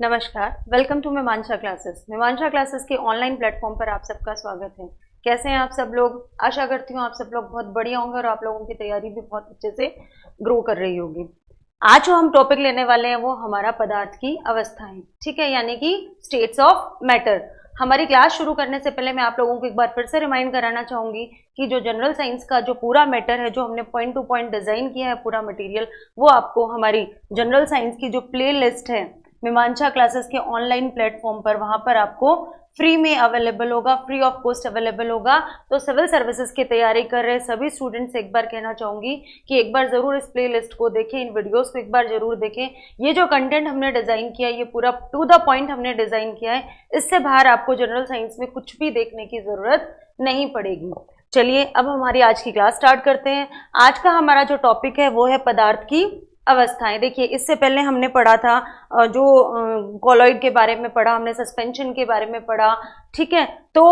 नमस्कार, welcome to मीमांसा classes. मीमांसा क्लासेस के ऑनलाइन प्लेटफॉर्म पर आप सबका स्वागत है। कैसे हैं आप सब लोग? आशा करती हूँ आप सब लोग बहुत बढ़िया होंगे और आप लोगों की तैयारी भी बहुत अच्छे से ग्रो कर रही होगी। आज जो हम टॉपिक लेने वाले हैं वो हमारा पदार्थ की अवस्थाएं, ठीक है, यानी कि स्टेट्स ऑफ मैटर। हमारी क्लास शुरू करने से पहले मैं आप लोगों को एक बार फिर से रिमाइंड कराना चाहूंगी कि जो जनरल साइंस का जो पूरा मैटर है, जो हमने पॉइंट टू पॉइंट डिजाइन किया है पूरा मटेरियल, वो आपको हमारी जनरल साइंस की जो प्ले लिस्ट है मीमांसा क्लासेस के ऑनलाइन प्लेटफॉर्म पर, वहां पर आपको फ्री में अवेलेबल होगा, फ्री ऑफ कॉस्ट अवेलेबल होगा। तो सिविल सर्विसेज की तैयारी कर रहे सभी स्टूडेंट्स से एक बार कहना चाहूंगी कि एक बार जरूर इस प्ले लिस्ट को देखें, इन वीडियोस को एक बार जरूर देखें। ये जो कंटेंट हमने डिजाइन किया है ये पूरा टू द पॉइंट हमने डिजाइन किया है, इससे बाहर आपको जनरल साइंस में कुछ भी देखने की जरूरत नहीं पड़ेगी। चलिए अब हमारी आज की क्लास स्टार्ट करते हैं। आज का हमारा जो टॉपिक है वो है पदार्थ की अवस्थाएं। देखिए, इससे पहले हमने पढ़ा था जो कॉलॉइड के बारे में पढ़ा, हमने सस्पेंशन के बारे में पढ़ा, ठीक है। तो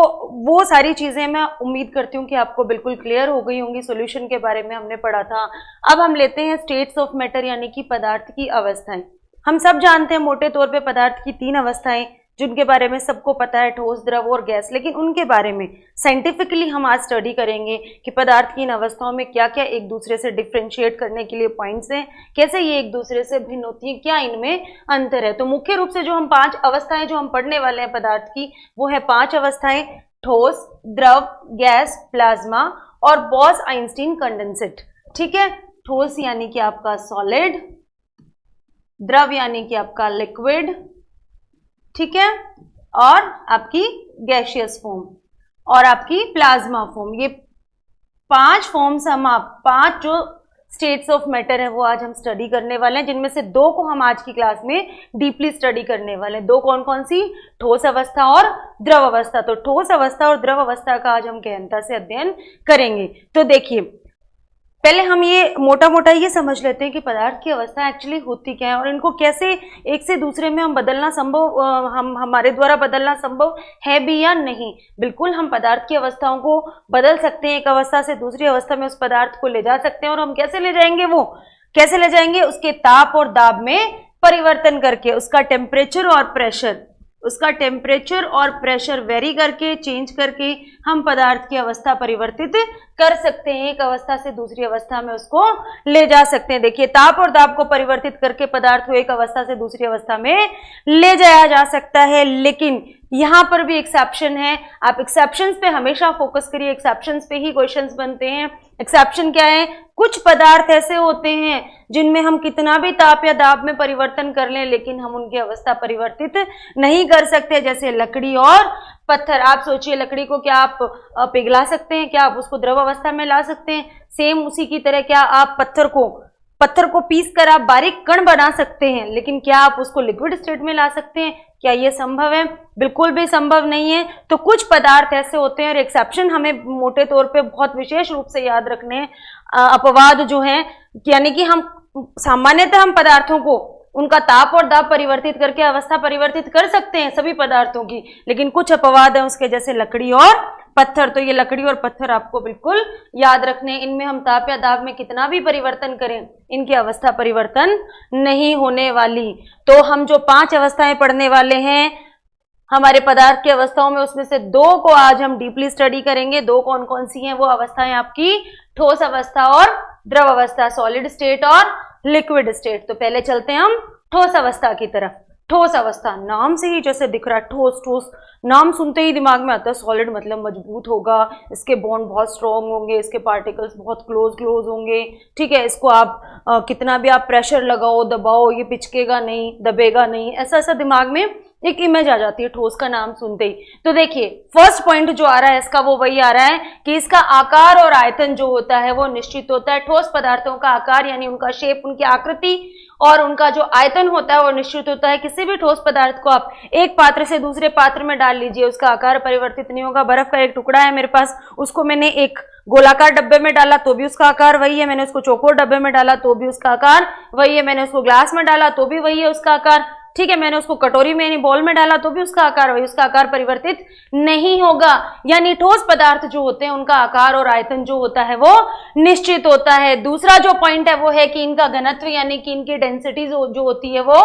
वो सारी चीजें मैं उम्मीद करती हूँ कि आपको बिल्कुल क्लियर हो गई होंगी। सॉल्यूशन के बारे में हमने पढ़ा था। अब हम लेते हैं स्टेट्स ऑफ मैटर, यानी कि पदार्थ की अवस्थाएं। हम सब जानते हैं मोटे तौर पे पदार्थ की तीन अवस्थाएं, जिनके बारे में सबको पता है, ठोस, द्रव और गैस। लेकिन उनके बारे में साइंटिफिकली हम आज स्टडी करेंगे कि पदार्थ की इन अवस्थाओं में क्या क्या एक दूसरे से डिफ्रेंशिएट करने के लिए पॉइंट्स हैं, कैसे ये एक दूसरे से भिन्न होती हैं, क्या इनमें अंतर है। तो मुख्य रूप से जो हम पांच अवस्थाएं जो हम पढ़ने वाले हैं पदार्थ की, वो है पांच अवस्थाएं: ठोस, द्रव, गैस, प्लाज्मा और बॉस-आइंस्टीन कंडेंसेट। ठीक है, ठोस यानी कि आपका सॉलिड, द्रव यानी कि आपका लिक्विड, ठीक है, और आपकी गैसियस फॉर्म और आपकी प्लाज्मा फॉर्म। ये पांच फॉर्म्स पांच जो स्टेट्स ऑफ मैटर है वो आज हम स्टडी करने वाले हैं, जिनमें से दो को हम आज की क्लास में डीपली स्टडी करने वाले हैं। दो कौन कौन सी? ठोस अवस्था और द्रव अवस्था। तो ठोस अवस्था और द्रव अवस्था का आज हम गहनता से अध्ययन करेंगे। तो देखिए, पहले हम ये मोटा मोटा ये समझ लेते हैं कि पदार्थ की अवस्था एक्चुअली होती क्या है और इनको कैसे एक से दूसरे में हम बदलना संभव, हमारे द्वारा बदलना संभव है भी या नहीं। बिल्कुल हम पदार्थ की अवस्थाओं को बदल सकते हैं, एक अवस्था से दूसरी अवस्था में उस पदार्थ को ले जा सकते हैं। और हम कैसे ले जाएंगे? वो कैसे ले जाएंगे? उसके ताप और दाब में परिवर्तन करके, उसका टेम्परेचर और प्रेशर वेरी करके, चेंज करके हम पदार्थ की अवस्था परिवर्तित कर सकते हैं, एक अवस्था से दूसरी अवस्था में उसको ले जा सकते हैं। देखिए, ताप और दाब को परिवर्तित करके पदार्थ को एक अवस्था से दूसरी अवस्था में ले जाया जा सकता है। लेकिन यहां पर भी एक्सेप्शन है। आप एक्सेप्शंस पे हमेशा फोकस करिए, एक्सेप्शंस पे ही क्वेश्चंस बनते हैं। एक्सेप्शन क्या है? कुछ पदार्थ ऐसे होते हैं जिनमें हम कितना भी ताप या दाब में परिवर्तन कर लें, लेकिन हम उनकी अवस्था परिवर्तित नहीं कर सकते, जैसे लकड़ी और पत्थर। आप सोचिए, लकड़ी को क्या आप पिघला सकते हैं? क्या आप उसको द्रव अवस्था में ला सकते हैं? सेम उसी की तरह क्या आप पत्थर को पीस कर आप बारीक कण बना सकते हैं, लेकिन क्या आप उसको लिक्विड स्टेट में ला सकते हैं? क्या ये संभव है? बिल्कुल भी संभव नहीं है। तो कुछ पदार्थ ऐसे होते हैं, और एक्सेप्शन हमें मोटे तौर पे बहुत विशेष रूप से याद रखने हैं। अपवाद जो हैं, यानी कि हम सामान्यतः हम पदार्थों को उनका ताप और दाब परिवर्तित करके अवस्था परिवर्तित कर सकते हैं सभी पदार्थों की, लेकिन कुछ अपवाद है उसके, जैसे लकड़ी और पत्थर। तो ये लकड़ी और पत्थर आपको बिल्कुल याद रखने, इनमें हम ताप या दाब में कितना भी परिवर्तन करें, इनकी अवस्था परिवर्तन नहीं होने वाली। तो हम जो पांच अवस्थाएं पढ़ने वाले हैं हमारे पदार्थ की अवस्थाओं में, उसमें से दो को आज हम डीपली स्टडी करेंगे। दो कौन कौन सी हैं? वो अवस्थाएं आपकी ठोस अवस्था और द्रव अवस्था, सॉलिड स्टेट और लिक्विड स्टेट। तो पहले चलते हैं हम ठोस अवस्था की तरफ। ठोस अवस्था, नाम से ही जैसे दिख रहा है ठोस, ठोस नाम सुनते ही दिमाग में आता है सॉलिड मतलब मजबूत होगा, इसके बॉन्ड बहुत स्ट्रॉन्ग होंगे, इसके पार्टिकल्स बहुत क्लोज होंगे, ठीक है। इसको आप कितना भी आप प्रेशर लगाओ, दबाओ, ये पिचकेगा नहीं, दबेगा नहीं, ऐसा दिमाग में एक इमेज आ जाती है ठोस का नाम सुनते ही। तो देखिए, फर्स्ट पॉइंट जो आ रहा है इसका वो वही आ रहा है कि इसका आकार और आयतन जो होता है वो निश्चित होता है। ठोस पदार्थों का आकार यानी उनका शेप, उनकी आकृति और उनका जो आयतन होता है वो निश्चित होता है। किसी भी ठोस पदार्थ को आप एक पात्र से दूसरे पात्र में डाल लीजिए, उसका आकार परिवर्तित नहीं होगा। बर्फ का एक टुकड़ा है मेरे पास, उसको मैंने एक गोलाकार डब्बे में डाला तो भी उसका आकार वही है, मैंने उसको चौकोर डब्बे में डाला तो भी उसका आकार वही है, मैंने उसको ग्लास में डाला तो भी वही है उसका आकार। ठीक है, मैंने उसको कटोरी में यानी बॉल में डाला तो भी उसका आकार वही, उसका आकार परिवर्तित नहीं होगा। यानी ठोस पदार्थ जो होते हैं उनका आकार और आयतन जो होता है वो निश्चित होता है। दूसरा जो पॉइंट है वो है कि इनका घनत्व यानी कि इनकी डेंसिटी जो होती है वो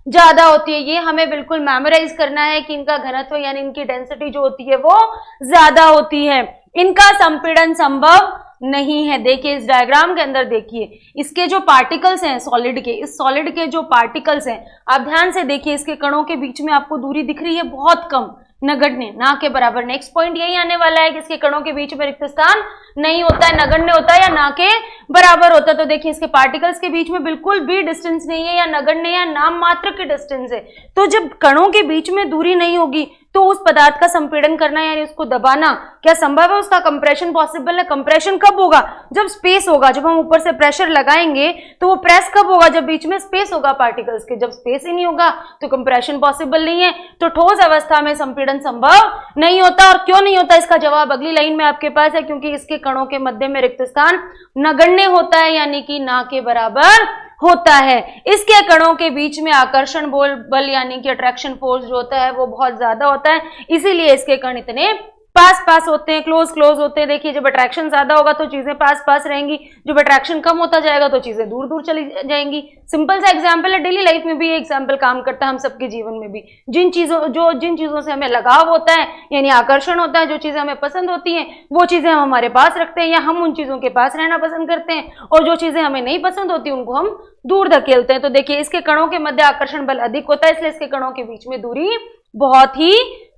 ज्यादा होती है। ये हमें बिल्कुल मेमोराइज करना है कि इनका घनत्व यानी इनकी डेंसिटी जो होती है वो ज्यादा होती है। इनका संपीड़न संभव नहीं है। देखिए इस डायग्राम के अंदर देखिए, इसके जो पार्टिकल्स हैं सॉलिड के, इस सॉलिड के जो पार्टिकल्स हैं, आप ध्यान से देखिए, इसके कणों के बीच में आपको दूरी दिख रही है बहुत कम, नगण्य, ना के बराबर। नेक्स्ट पॉइंट यही आने वाला है कि इसके कणों के बीच में रिक्त स्थान नहीं होता है, नगण्य होता है या ना के बराबर होता है। तो देखिए इसके पार्टिकल्स के बीच में बिल्कुल भी डिस्टेंस नहीं है, या नगण्य या नाम मात्र की डिस्टेंस है। तो जब कणों के बीच में दूरी नहीं होगी तो उस पदार्थ का संपीड़न करना यानी उसको दबाना क्या संभव है? उसका कंप्रेशन पॉसिबल है। कंप्रेशन कब होगा? जब स्पेस होगा, जब हम ऊपर से प्रेशर लगाएंगे तो वो प्रेस कब होगा? जब बीच में स्पेस होगा पार्टिकल्स के। जब स्पेस ही नहीं होगा तो कंप्रेशन पॉसिबल नहीं है। तो ठोस अवस्था में संपीड़न संभव नहीं होता। और क्यों नहीं होता इसका जवाब अगली लाइन में आपके पास है, क्योंकि इसके कणों के मध्य में रिक्त स्थान नगण्य होता है यानी कि ना के बराबर होता है। इसके कणों के बीच में आकर्षण बल यानी कि अट्रैक्शन फोर्स जो होता है वो बहुत ज्यादा होता है, इसीलिए इसके कण इतने पास पास होते हैं, क्लोज क्लोज होते हैं। देखिए जब अट्रैक्शन ज्यादा होगा तो चीजें पास पास रहेंगी, जब अट्रैक्शन कम होता जाएगा तो चीजें दूर दूर चली जाएंगी। सिंपल सा एग्जांपल है, डेली लाइफ में भी ये एग्जांपल काम करता है, हम सबके जीवन में भी। जिन चीजों से हमें लगाव होता है यानी आकर्षण होता है, जो चीजें हमें पसंद होती हैं वो चीजें हम हमारे पास रखते हैं या हम उन चीजों के पास रहना पसंद करते हैं, और जो चीजें हमें नहीं पसंद होती उनको हम दूर धकेलते हैं। तो देखिए इसके कणों के मध्य आकर्षण बल अधिक होता है, इसलिए इसके कणों के बीच में दूरी बहुत ही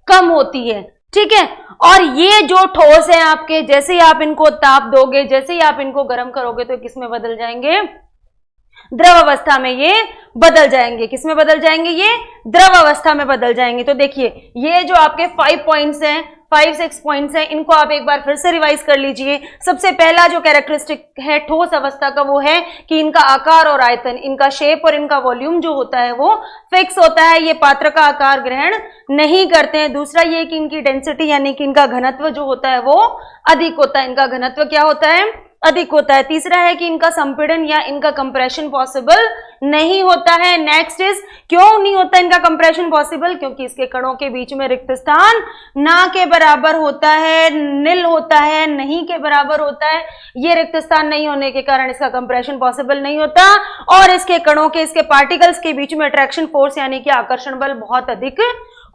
कम होती है। ठीक है, और ये जो ठोस है आपके, जैसे ही आप इनको ताप दोगे, जैसे ही आप इनको गर्म करोगे तो किस में बदल जाएंगे? द्रव अवस्था में ये बदल जाएंगे। किस में बदल जाएंगे? ये द्रव अवस्था में बदल जाएंगे। तो देखिए ये जो आपके 5 पॉइंट्स हैं, 5-6 पॉइंट्स हैं, इनको आप एक बार फिर से रिवाइज कर लीजिए। सबसे पहला जो कैरेक्टरिस्टिक है ठोस अवस्था का वो है कि इनका आकार और आयतन, इनका शेप और इनका वॉल्यूम जो होता है वो फिक्स होता है, ये पात्र का आकार ग्रहण नहीं करते हैं। दूसरा ये कि इनकी डेंसिटी यानी कि इनका घनत्व जो होता है वो अधिक होता है, इनका घनत्व क्या होता है? अधिक होता है। तीसरा है कि इनका संपीड़न या इनका कंप्रेशन पॉसिबल नहीं होता है। नेक्स्ट इज, क्यों नहीं होता इनका कंप्रेशन पॉसिबल? क्योंकि इसके कणों के बीच में रिक्त स्थान ना के बराबर होता है, निल होता है, नहीं के बराबर होता है। ये रिक्त स्थान नहीं होने के कारण इसका कंप्रेशन पॉसिबल नहीं होता, और इसके कणों के, इसके पार्टिकल्स के बीच में अट्रैक्शन फोर्स यानी कि आकर्षण बल बहुत अधिक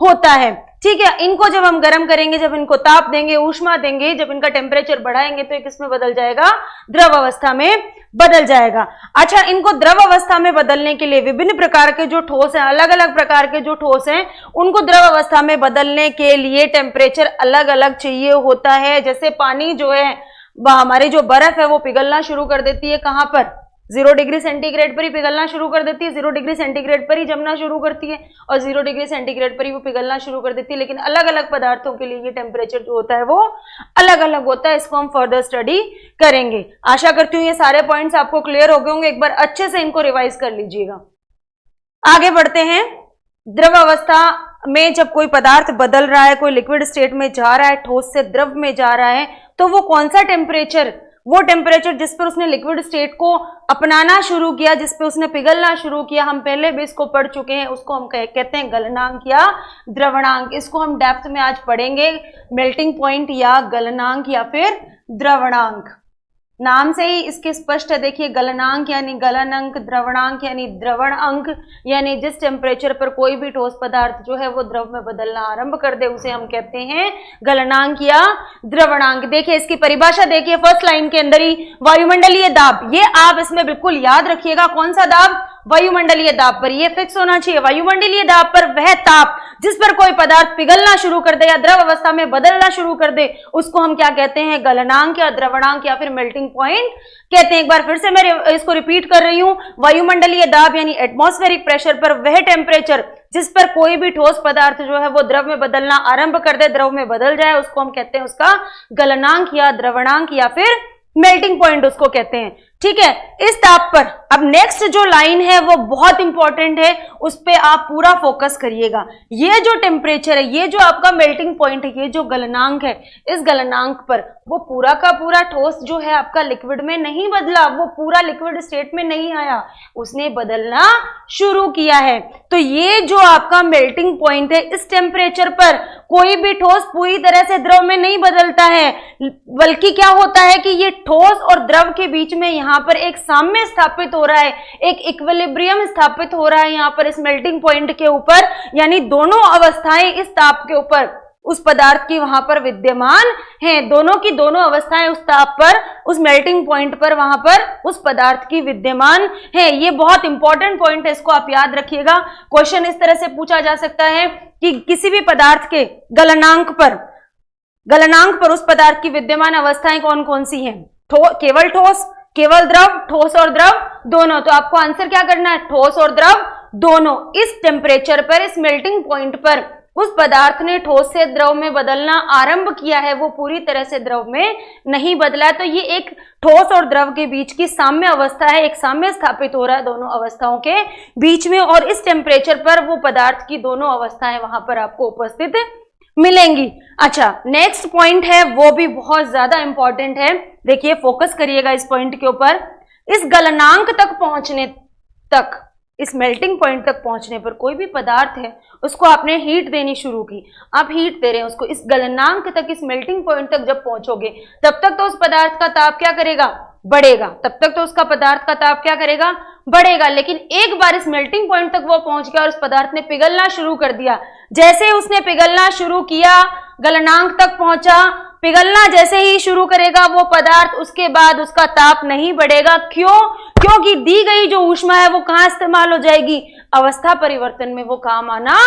होता है। ठीक है, इनको जब हम गर्म करेंगे, जब इनको ताप देंगे, ऊष्मा देंगे, जब इनका टेम्परेचर बढ़ाएंगे तो किस में बदल जाएगा? द्रव अवस्था में बदल जाएगा। अच्छा, इनको द्रव अवस्था में बदलने के लिए विभिन्न प्रकार के जो ठोस हैं, अलग अलग प्रकार के जो ठोस हैं, उनको द्रव अवस्था में बदलने के लिए टेम्परेचर अलग अलग चाहिए होता है। जैसे पानी जो है, हमारी जो बर्फ है वो पिघलना शुरू कर देती है, कहां पर? 0 डिग्री सेंटीग्रेड पर ही पिघलना शुरू कर देती है, 0 डिग्री सेंटीग्रेड पर ही जमना शुरू करती है, और 0 डिग्री सेंटीग्रेड पर ही वो पिघलना शुरू कर देती है। लेकिन अलग अलग पदार्थों के लिए ये टेम्परेचर जो होता है वो अलग अलग होता है। इसको हम फर्दर स्टडी करेंगे। आशा करती हूँ ये सारे पॉइंट्स आपको क्लियर हो गए होंगे। एक बार अच्छे से इनको रिवाइज कर लीजिएगा। आगे बढ़ते हैं। द्रव अवस्था में जब कोई पदार्थ बदल रहा है, कोई लिक्विड स्टेट में जा रहा है, ठोस से द्रव में जा रहा है, तो वो कौन सा टेम्परेचर, वो टेम्परेचर जिस पर उसने लिक्विड स्टेट को अपनाना शुरू किया, जिस पे उसने पिघलना शुरू किया, हम पहले भी इसको पढ़ चुके हैं, उसको हम कहते हैं गलनांक या द्रवणांक। इसको हम डेप्थ में आज पढ़ेंगे, मेल्टिंग पॉइंट या गलनांक या फिर द्रवणांक। नाम से ही इसके स्पष्ट है, देखिए गलनांक यानी गलन अंक, द्रवणांक यानी द्रवण अंक, यानी जिस टेम्परेचर पर कोई भी ठोस पदार्थ जो है वो द्रव में बदलना आरंभ कर दे उसे हम कहते हैं गलनांक या द्रवणांक। देखिए इसकी परिभाषा देखिए फर्स्ट लाइन के अंदर ही, वायुमंडलीय दाब, ये आप इसमें बिल्कुल याद रखिएगा। कौन सा दाब? वायुमंडलीय दाब पर, ये फिक्स होना चाहिए। वायुमंडलीय दाब पर वह ताप जिस पर कोई पदार्थ पिघलना शुरू कर दे या द्रव अवस्था में बदलना शुरू कर दे उसको हम क्या कहते हैं? गलनांक या द्रवणांक या फिर मेल्टिंग पॉइंट कहते हैं। एक बार फिर से मैं इसको रिपीट कर रही हूं, वायुमंडलीय दाब यानी एटमॉस्फेरिक प्रेशर पर वह टेम्परेचर जिस पर कोई भी ठोस पदार्थ जो है वो द्रव में बदलना आरंभ कर दे, द्रव में बदल जाए, उसको हम कहते हैं उसका गलनांक या द्रवणांक या फिर मेल्टिंग पॉइंट उसको कहते हैं। ठीक है, इस ताप पर अब नेक्स्ट जो लाइन है वो बहुत इंपॉर्टेंट है, उस पे आप पूरा फोकस करिएगा। ये जो टेम्परेचर है, ये जो आपका मेल्टिंग पॉइंट है, ये जो गलनांक है, इस गलनांक पर वो पूरा का पूरा ठोस जो है आपका लिक्विड में नहीं बदला, वो पूरा लिक्विड स्टेट में नहीं आया, उसने बदलना शुरू किया है। तो ये जो आपका मेल्टिंग पॉइंट है, इस टेम्परेचर पर कोई भी ठोस पूरी तरह से द्रव में नहीं बदलता है, बल्कि क्या होता है कि ये ठोस और द्रव के बीच में यहाँ पर एक साम्य स्थापित हो रहा है, एक इक्विलिब्रियम स्थापित हो रहा है यहाँ पर इस मेल्टिंग पॉइंट के ऊपर, यानी दोनों अवस्थाएं इस ताप के ऊपर उस पदार्थ की वहां पर विद्यमान हैं, दोनों की दोनों अवस्थाएं उस ताप पर, उस मेल्टिंग पॉइंट पर वहां पर उस पदार्थ की विद्यमान है। ये बहुत इंपॉर्टेंट पॉइंट है, इसको आप याद रखिएगा। क्वेश्चन इस तरह से पूछा जा सकता है कि किसी भी पदार्थ के गलनांक पर उस पदार्थ की विद्यमान अवस्थाएं कौन कौन सी हैं? केवल ठोस, केवल द्रव, ठोस और द्रव दोनों। तो आपको आंसर क्या करना है? ठोस और द्रव दोनों। इस टेम्परेचर पर, इस मेल्टिंग पॉइंट पर उस पदार्थ ने ठोस से द्रव में बदलना आरंभ किया है, वो पूरी तरह से द्रव में नहीं बदला है। तो ये एक ठोस और द्रव के बीच की साम्य अवस्था है, एक साम्य स्थापित हो रहा है दोनों अवस्थाओं के बीच में, और इस टेम्परेचर पर वो पदार्थ की दोनों अवस्थाएं वहां पर आपको उपस्थित मिलेंगी। अच्छा, नेक्स्ट पॉइंट है, वो भी बहुत ज्यादा इंपॉर्टेंट है। देखिए, फोकस करिएगा इस पॉइंट के ऊपर। इस गलनांक तक पहुंचने तक, इस मेल्टिंग पॉइंट तक पहुंचने पर कोई भी पदार्थ है, उसको आपने हीट देनी शुरू की, आप हीट दे रहे हैं उसको, इस गलनांक तक, इस मेल्टिंग पॉइंट तक जब पहुंचोगे, तब तक तो उस पदार्थ का ताप क्या करेगा? बढ़ेगा। तब तक तो उसका पदार्थ का ताप क्या करेगा? बढ़ेगा। लेकिन एक बार इस मेल्टिंग पॉइंट तक वो पहुंच गया और उस पदार्थ ने पिघलना शुरू कर दिया। जैसे उसने पिघलना शुरू किया, गलनांक तक पहुंचा, पिघलना जैसे ही शुरू करेगा वो पदार्थ, उसके बाद उसका ताप नहीं बढ़ेगा। क्यों? क्योंकि दी गई जो ऊष्मा है वो कहां इस्तेमाल हो जाएगी? अवस्था परिवर्तन में वो काम आना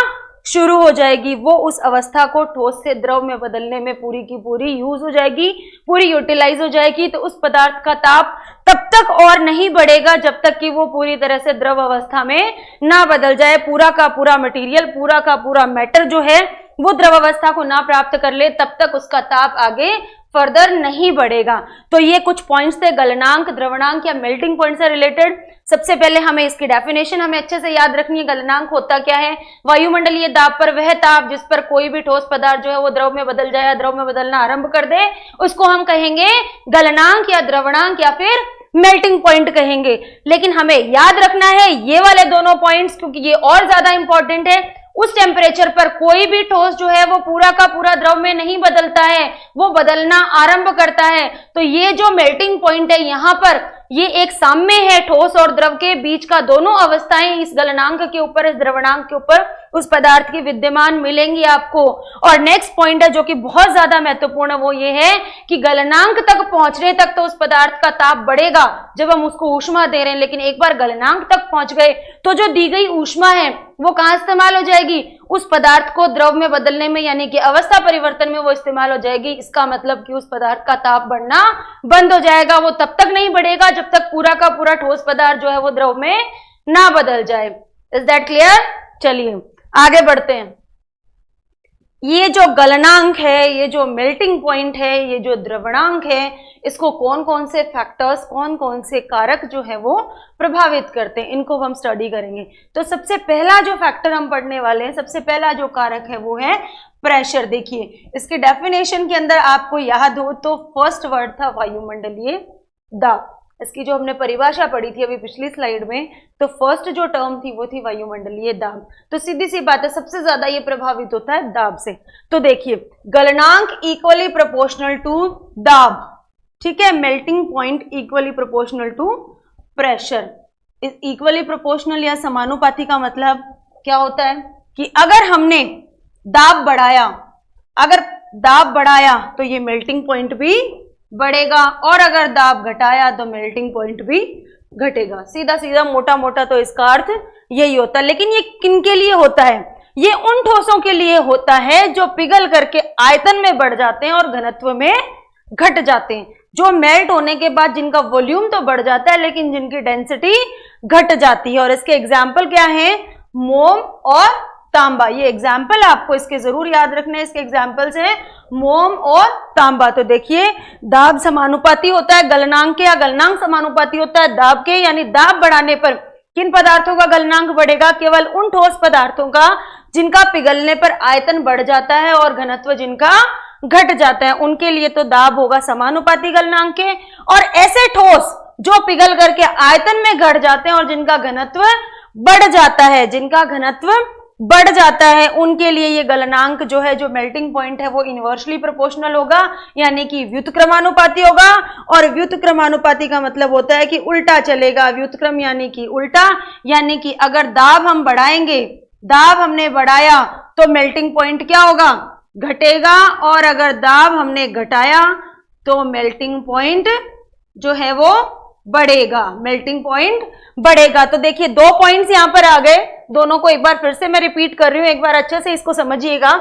शुरू हो जाएगी। वो उस अवस्था को ठोस से द्रव में बदलने में पूरी की पूरी यूज हो जाएगी, पूरी यूटिलाइज हो जाएगी। तो उस पदार्थ का ताप तब तक और नहीं बढ़ेगा जब तक कि वो पूरी तरह से द्रव अवस्था में ना बदल जाए, पूरा का पूरा मटेरियल, पूरा का पूरा मैटर जो है वो द्रव अवस्था को ना प्राप्त कर ले, तब तक उसका ताप आगे फर्दर नहीं बढ़ेगा। तो ये कुछ पॉइंट्स थे गलनांक, द्रवणांक या मेल्टिंग पॉइंट से रिलेटेड। सबसे पहले हमें इसकी डेफिनेशन हमें अच्छे से याद रखनी है। गलनांक होता क्या है? वायुमंडलीय दाब पर वह ताप जिस पर कोई भी ठोस पदार्थ जो है वो द्रव में बदल जाए, द्रव में बदलना आरंभ कर दे, उसको हम कहेंगे गलनांक या द्रवणांक या फिर मेल्टिंग पॉइंट कहेंगे। लेकिन हमें याद रखना है ये वाले दोनों पॉइंट्स, क्योंकि ये और ज्यादा इंपॉर्टेंट है। उस टेम्परेचर पर कोई भी ठोस जो है वो पूरा का पूरा द्रव में नहीं बदलता है, वो बदलना आरंभ करता है। तो ये जो मेल्टिंग पॉइंट है यहाँ पर, ये एक साम्य है ठोस और द्रव के बीच का, दोनों अवस्थाएं इस गलनांक के ऊपर, इस द्रवणांक के ऊपर उस पदार्थ की विद्यमान मिलेंगी आपको। और नेक्स्ट पॉइंट है जो कि बहुत ज्यादा महत्वपूर्ण है, वो ये है कि गलनांक तक पहुंचने तक तो उस पदार्थ का ताप बढ़ेगा जब हम उसको ऊष्मा दे रहे हैं, लेकिन एक बार गलनांक तक पहुंच गए तो जो दी गई ऊष्मा है वो कहां इस्तेमाल हो जाएगी? उस पदार्थ को द्रव में बदलने में, यानी कि अवस्था परिवर्तन में वो इस्तेमाल हो जाएगी। इसका मतलब कि उस पदार्थ का ताप बढ़ना बंद हो जाएगा। वो तब तक नहीं बढ़ेगा जब तक पूरा का पूरा ठोस पदार्थ जो है वो द्रव में ना बदल जाए। Is that clear? चलिए आगे बढ़ते हैं। ये जो गलनांक है, ये जो मेल्टिंग पॉइंट है, ये जो द्रवणांक है, इसको कौन कौन से फैक्टर्स, कौन कौन से कारक जो है वो प्रभावित करते हैं, इनको हम स्टडी करेंगे। तो सबसे पहला जो फैक्टर हम पढ़ने वाले हैं, सबसे पहला जो कारक है वो है प्रेशर। देखिए इसके डेफिनेशन के अंदर आपको याद हो तो फर्स्ट वर्ड था वायुमंडलीय दाब। इसकी जो हमने परिभाषा पढ़ी थी अभी पिछली स्लाइड में, तो फर्स्ट जो टर्म थी वो थी वायुमंडलीय दाब। तो सीधी सी बात है, सबसे ज्यादा ये प्रभावित होता है दाब से। तो देखिए गलनांक इक्वली प्रोपोर्शनल टू दाब, ठीक है, melting point equally proportional to pressure. इस इक्वली प्रोपोर्शनल या समानुपाती का मतलब क्या होता है कि अगर हमने दाब बढ़ाया, अगर दाब बढ़ाया तो ये मेल्टिंग पॉइंट भी बढ़ेगा, और अगर दाब घटाया तो मेल्टिंग पॉइंट भी घटेगा। सीधा सीधा मोटा मोटा तो इसका अर्थ यही होता है। लेकिन ये किन के लिए होता है? ये उन ठोसों के लिए होता है जो पिघल करके आयतन में बढ़ जाते हैं और घनत्व में घट जाते हैं। जो मेल्ट होने के बाद जिनका वॉल्यूम तो बढ़ जाता है लेकिन जिनकी डेंसिटी घट जाती है। और इसके एग्जाम्पल क्या है? मोम और तांबा। ये एग्जाम्पल आपको इसके जरूर याद रखने हैं। इसके एग्जाम्पल्स हैं मोम और तांबा। तो देखिए दाब समानुपाती होता है गलनांक के, या गलनांक समानुपाती होता है दाब के, यानी दाब बढ़ाने पर किन पदार्थों का गलनांक बढ़ेगा? केवल उन ठोस पदार्थों का जिनका पिघलने पर आयतन बढ़ जाता है और घनत्व जिनका घट जाता है, उनके लिए तो दाब होगा समानुपाती गलनांक के। और ऐसे ठोस जो पिघल करके आयतन में घट जाते हैं और जिनका घनत्व बढ़ जाता है, जिनका घनत्व बढ़ जाता है, उनके लिए ये गलनांक जो है, जो मेल्टिंग पॉइंट है, वो इनवर्सली प्रोपोर्शनल होगा, यानी कि व्युत्क्रमानुपाती होगा। और व्युत्क्रमानुपाती का मतलब होता है कि उल्टा चलेगा। व्युत्क्रम यानी कि उल्टा, यानी कि अगर दाब हम बढ़ाएंगे, दाब हमने बढ़ाया तो मेल्टिंग पॉइंट क्या होगा? घटेगा, और अगर दाब हमने घटाया तो मेल्टिंग पॉइंट जो है वो बढ़ेगा, मेल्टिंग पॉइंट बढ़ेगा। तो देखिए 2 पॉइंट्स यहां पर आ गए, दोनों को एक बार फिर से मैं रिपीट कर रही हूं, एक बार अच्छे से इसको समझिएगा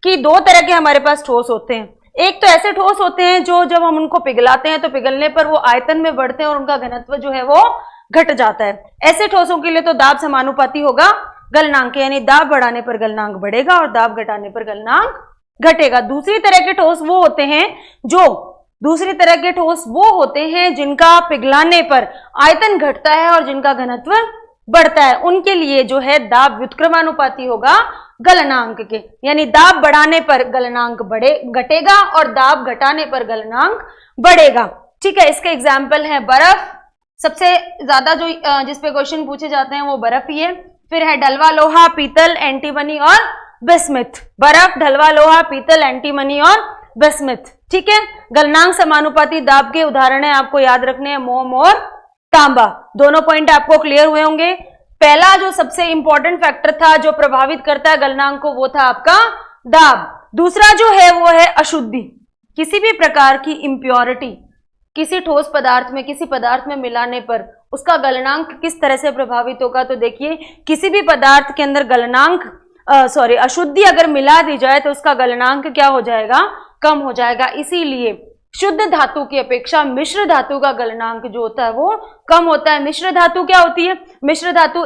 कि 2 तरह के हमारे पास ठोस होते हैं। एक तो ऐसे ठोस होते हैं जो जब हम उनको पिघलाते हैं तो पिघलने पर वो आयतन में बढ़ते हैं और उनका घनत्व जो है वो घट जाता है। ऐसे ठोसों के लिए तो दाब समानुपाती होगा गलनांक, यानी दाब बढ़ाने पर गलनांक बढ़ेगा और दाब घटाने पर गलनांक घटेगा। दूसरी तरह के ठोस वो होते हैं जिनका पिघलाने पर आयतन घटता है और जिनका घनत्व बढ़ता है, उनके लिए जो है दाब व्युत्क्रमानुपाती होगा गलनांक के, यानी दाब बढ़ाने पर गलनांक घटेगा और दाब घटाने पर गलनांक बढ़ेगा। ठीक है, इसके एग्जाम्पल है बर्फ, सबसे ज्यादा जो जिस पे क्वेश्चन पूछे जाते हैं वो बर्फ ही है। फिर है ढलवा लोहा, पीतल, एंटीमनी और बिस्मिथ। बर्फ, ढलवा लोहा, पीतल, एंटीमनी और बिस्मिथ। ठीक है, गलनांक समानुपाती दाब के उदाहरण है, आपको याद रखने हैं मोम और तांबा। दोनों पॉइंट आपको क्लियर हुए होंगे। पहला जो सबसे इंपॉर्टेंट फैक्टर था जो प्रभावित करता है गलनांक को, वो था आपका दाब। दूसरा जो है वो है अशुद्धि। किसी भी प्रकार की इम्प्योरिटी किसी ठोस पदार्थ में, किसी पदार्थ में मिलाने पर उसका गलनांक किस तरह से प्रभावित होगा? तो देखिए किसी भी पदार्थ के अंदर अशुद्धि अगर मिला दी जाए तो उसका गलनांक क्या हो जाएगा? कम हो जाएगा। इसीलिए शुद्ध धातु की अपेक्षा मिश्र धातु का गलनांक जो होता है वो कम होता है। मिश्र धातु क्या होती है? मिश्र धातु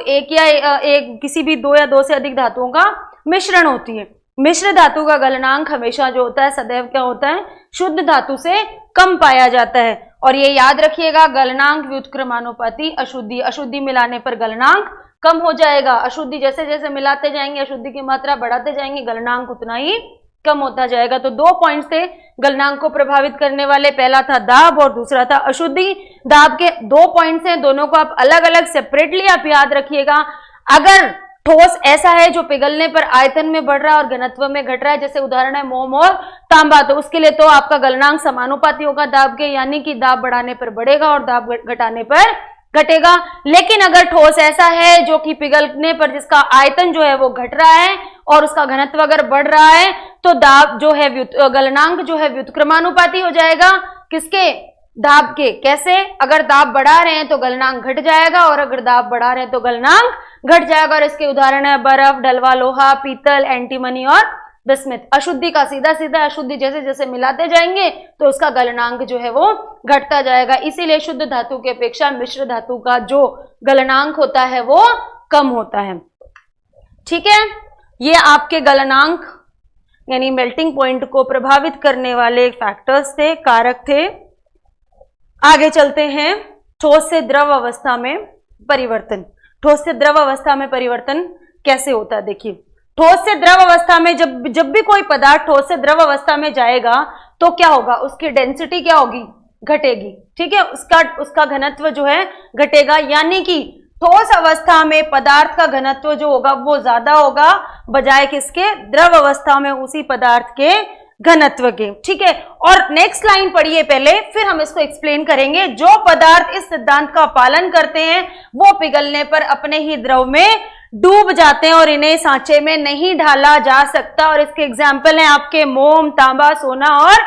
किसी भी 2 या 2 से अधिक धातुओं का मिश्रण होती है। मिश्र धातु का गलनांक हमेशा जो होता है सदैव क्या होता है? शुद्ध धातु से कम पाया जाता है। और ये याद रखिएगा, गलनांक व्युत्क्रमानुपाती अशुद्धि मिलाने पर गलनांक कम हो जाएगा। अशुद्धि जैसे जैसे मिलाते जाएंगे, अशुद्धि की मात्रा बढ़ाते जाएंगे, गलनांक उतना ही कम होता जाएगा। तो 2 पॉइंट्स थे गलनांक को प्रभावित करने वाले, पहला था दाब और दूसरा था अशुद्धि। दाब के 2 पॉइंट्स हैं, दोनों को आप अलग अलग सेपरेटली आप याद रखिएगा। अगर ठोस ऐसा है जो पिघलने पर आयतन में बढ़ रहा है और घनत्व में घट रहा है, जैसे उदाहरण है मोम और तांबा, तो उसके लिए तो आपका गलनांक समानुपाती होगा दाब के, यानी कि दाब बढ़ाने पर बढ़ेगा और दाब घटाने पर घटेगा। लेकिन अगर ठोस ऐसा है जो कि पिघलने पर जिसका आयतन जो है वो घट रहा है और उसका घनत्व अगर बढ़ रहा है, तो दाब जो है गलनांक जो है व्युत्क्रमानुपाती हो जाएगा। किसके? दाब के। कैसे? अगर दाब बढ़ा रहे हैं तो गलनांक घट जाएगा और अगर दाब बढ़ा रहे हैं तो गलनांक घट जाएगा। और इसके उदाहरण है बर्फ, ढलवा लोहा, पीतल, एंटीमनी और बिस्मिथ। अशुद्धि का सीधा सीधा, अशुद्धि जैसे जैसे मिलाते जाएंगे तो उसका गलनांक जो है वो घटता जाएगा। इसीलिए शुद्ध धातु की अपेक्षा मिश्र धातु का जो गलनांक होता है वो कम होता है। ठीक है, ये आपके गलनांक यानी मेल्टिंग पॉइंट को प्रभावित करने वाले फैक्टर्स थे, कारक थे। आगे चलते हैं, ठोस से द्रव अवस्था में परिवर्तन। ठोस से द्रव अवस्था में परिवर्तन कैसे होता है? देखिए, ठोस से द्रव अवस्था में जब भी कोई पदार्थ ठोस से द्रव अवस्था में जाएगा तो क्या होगा? उसकी डेंसिटी क्या होगी? घटेगी। ठीक है, उसका घनत्व जो है घटेगा, यानी कि ठोस अवस्था में पदार्थ का घनत्व जो होगा वो ज्यादा होगा बजाय किसके? द्रव अवस्था में उसी पदार्थ के घनत्व के। ठीक है, और नेक्स्ट लाइन पढ़िए पहले, फिर हम इसको एक्सप्लेन करेंगे। जो पदार्थ इस सिद्धांत का पालन करते हैं वो पिघलने पर अपने ही द्रव में डूब जाते हैं और इन्हें सांचे में नहीं ढाला जा सकता। और इसके एग्जाम्पल हैं आपके मोम, तांबा, सोना और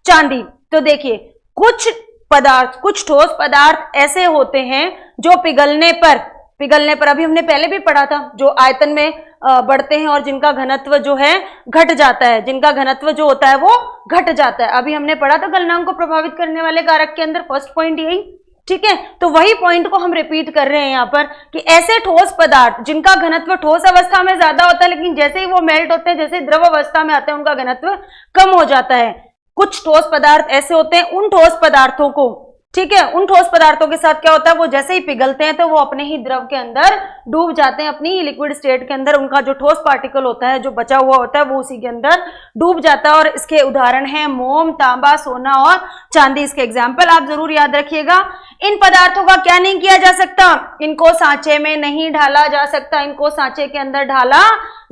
चांदी। तो देखिए, कुछ ठोस पदार्थ ऐसे होते हैं जो पिघलने पर अभी हमने पहले भी पढ़ा था, जो आयतन में बढ़ते हैं और जिनका घनत्व जो है घट जाता है, जिनका घनत्व जो होता है वो घट जाता है। अभी हमने पढ़ा था गलनांक को प्रभावित करने वाले कारक के अंदर फर्स्ट पॉइंट यही ठीक है, तो वही पॉइंट को हम रिपीट कर रहे हैं यहाँ पर कि ऐसे ठोस पदार्थ जिनका घनत्व ठोस अवस्था में ज्यादा होता है, लेकिन जैसे ही वो मेल्ट होते हैं, जैसे द्रव अवस्था में आते हैं, उनका घनत्व कम हो जाता है। कुछ ठोस पदार्थ ऐसे होते हैं, उन ठोस पदार्थों को, ठीक है, उन ठोस पदार्थों के साथ क्या होता है, वो जैसे ही पिघलते हैं तो वो अपने ही द्रव के अंदर डूब जाते हैं, अपनी ही लिक्विड स्टेट के अंदर। उनका जो ठोस पार्टिकल होता है, जो बचा हुआ होता है, वो उसी के अंदर डूब जाता है। और इसके उदाहरण हैं मोम, तांबा, सोना और चांदी। इसके एग्जाम्पल आप जरूर याद रखिएगा। इन पदार्थों का क्या नहीं किया जा सकता, इनको सांचे में नहीं ढाला जा सकता, इनको सांचे के अंदर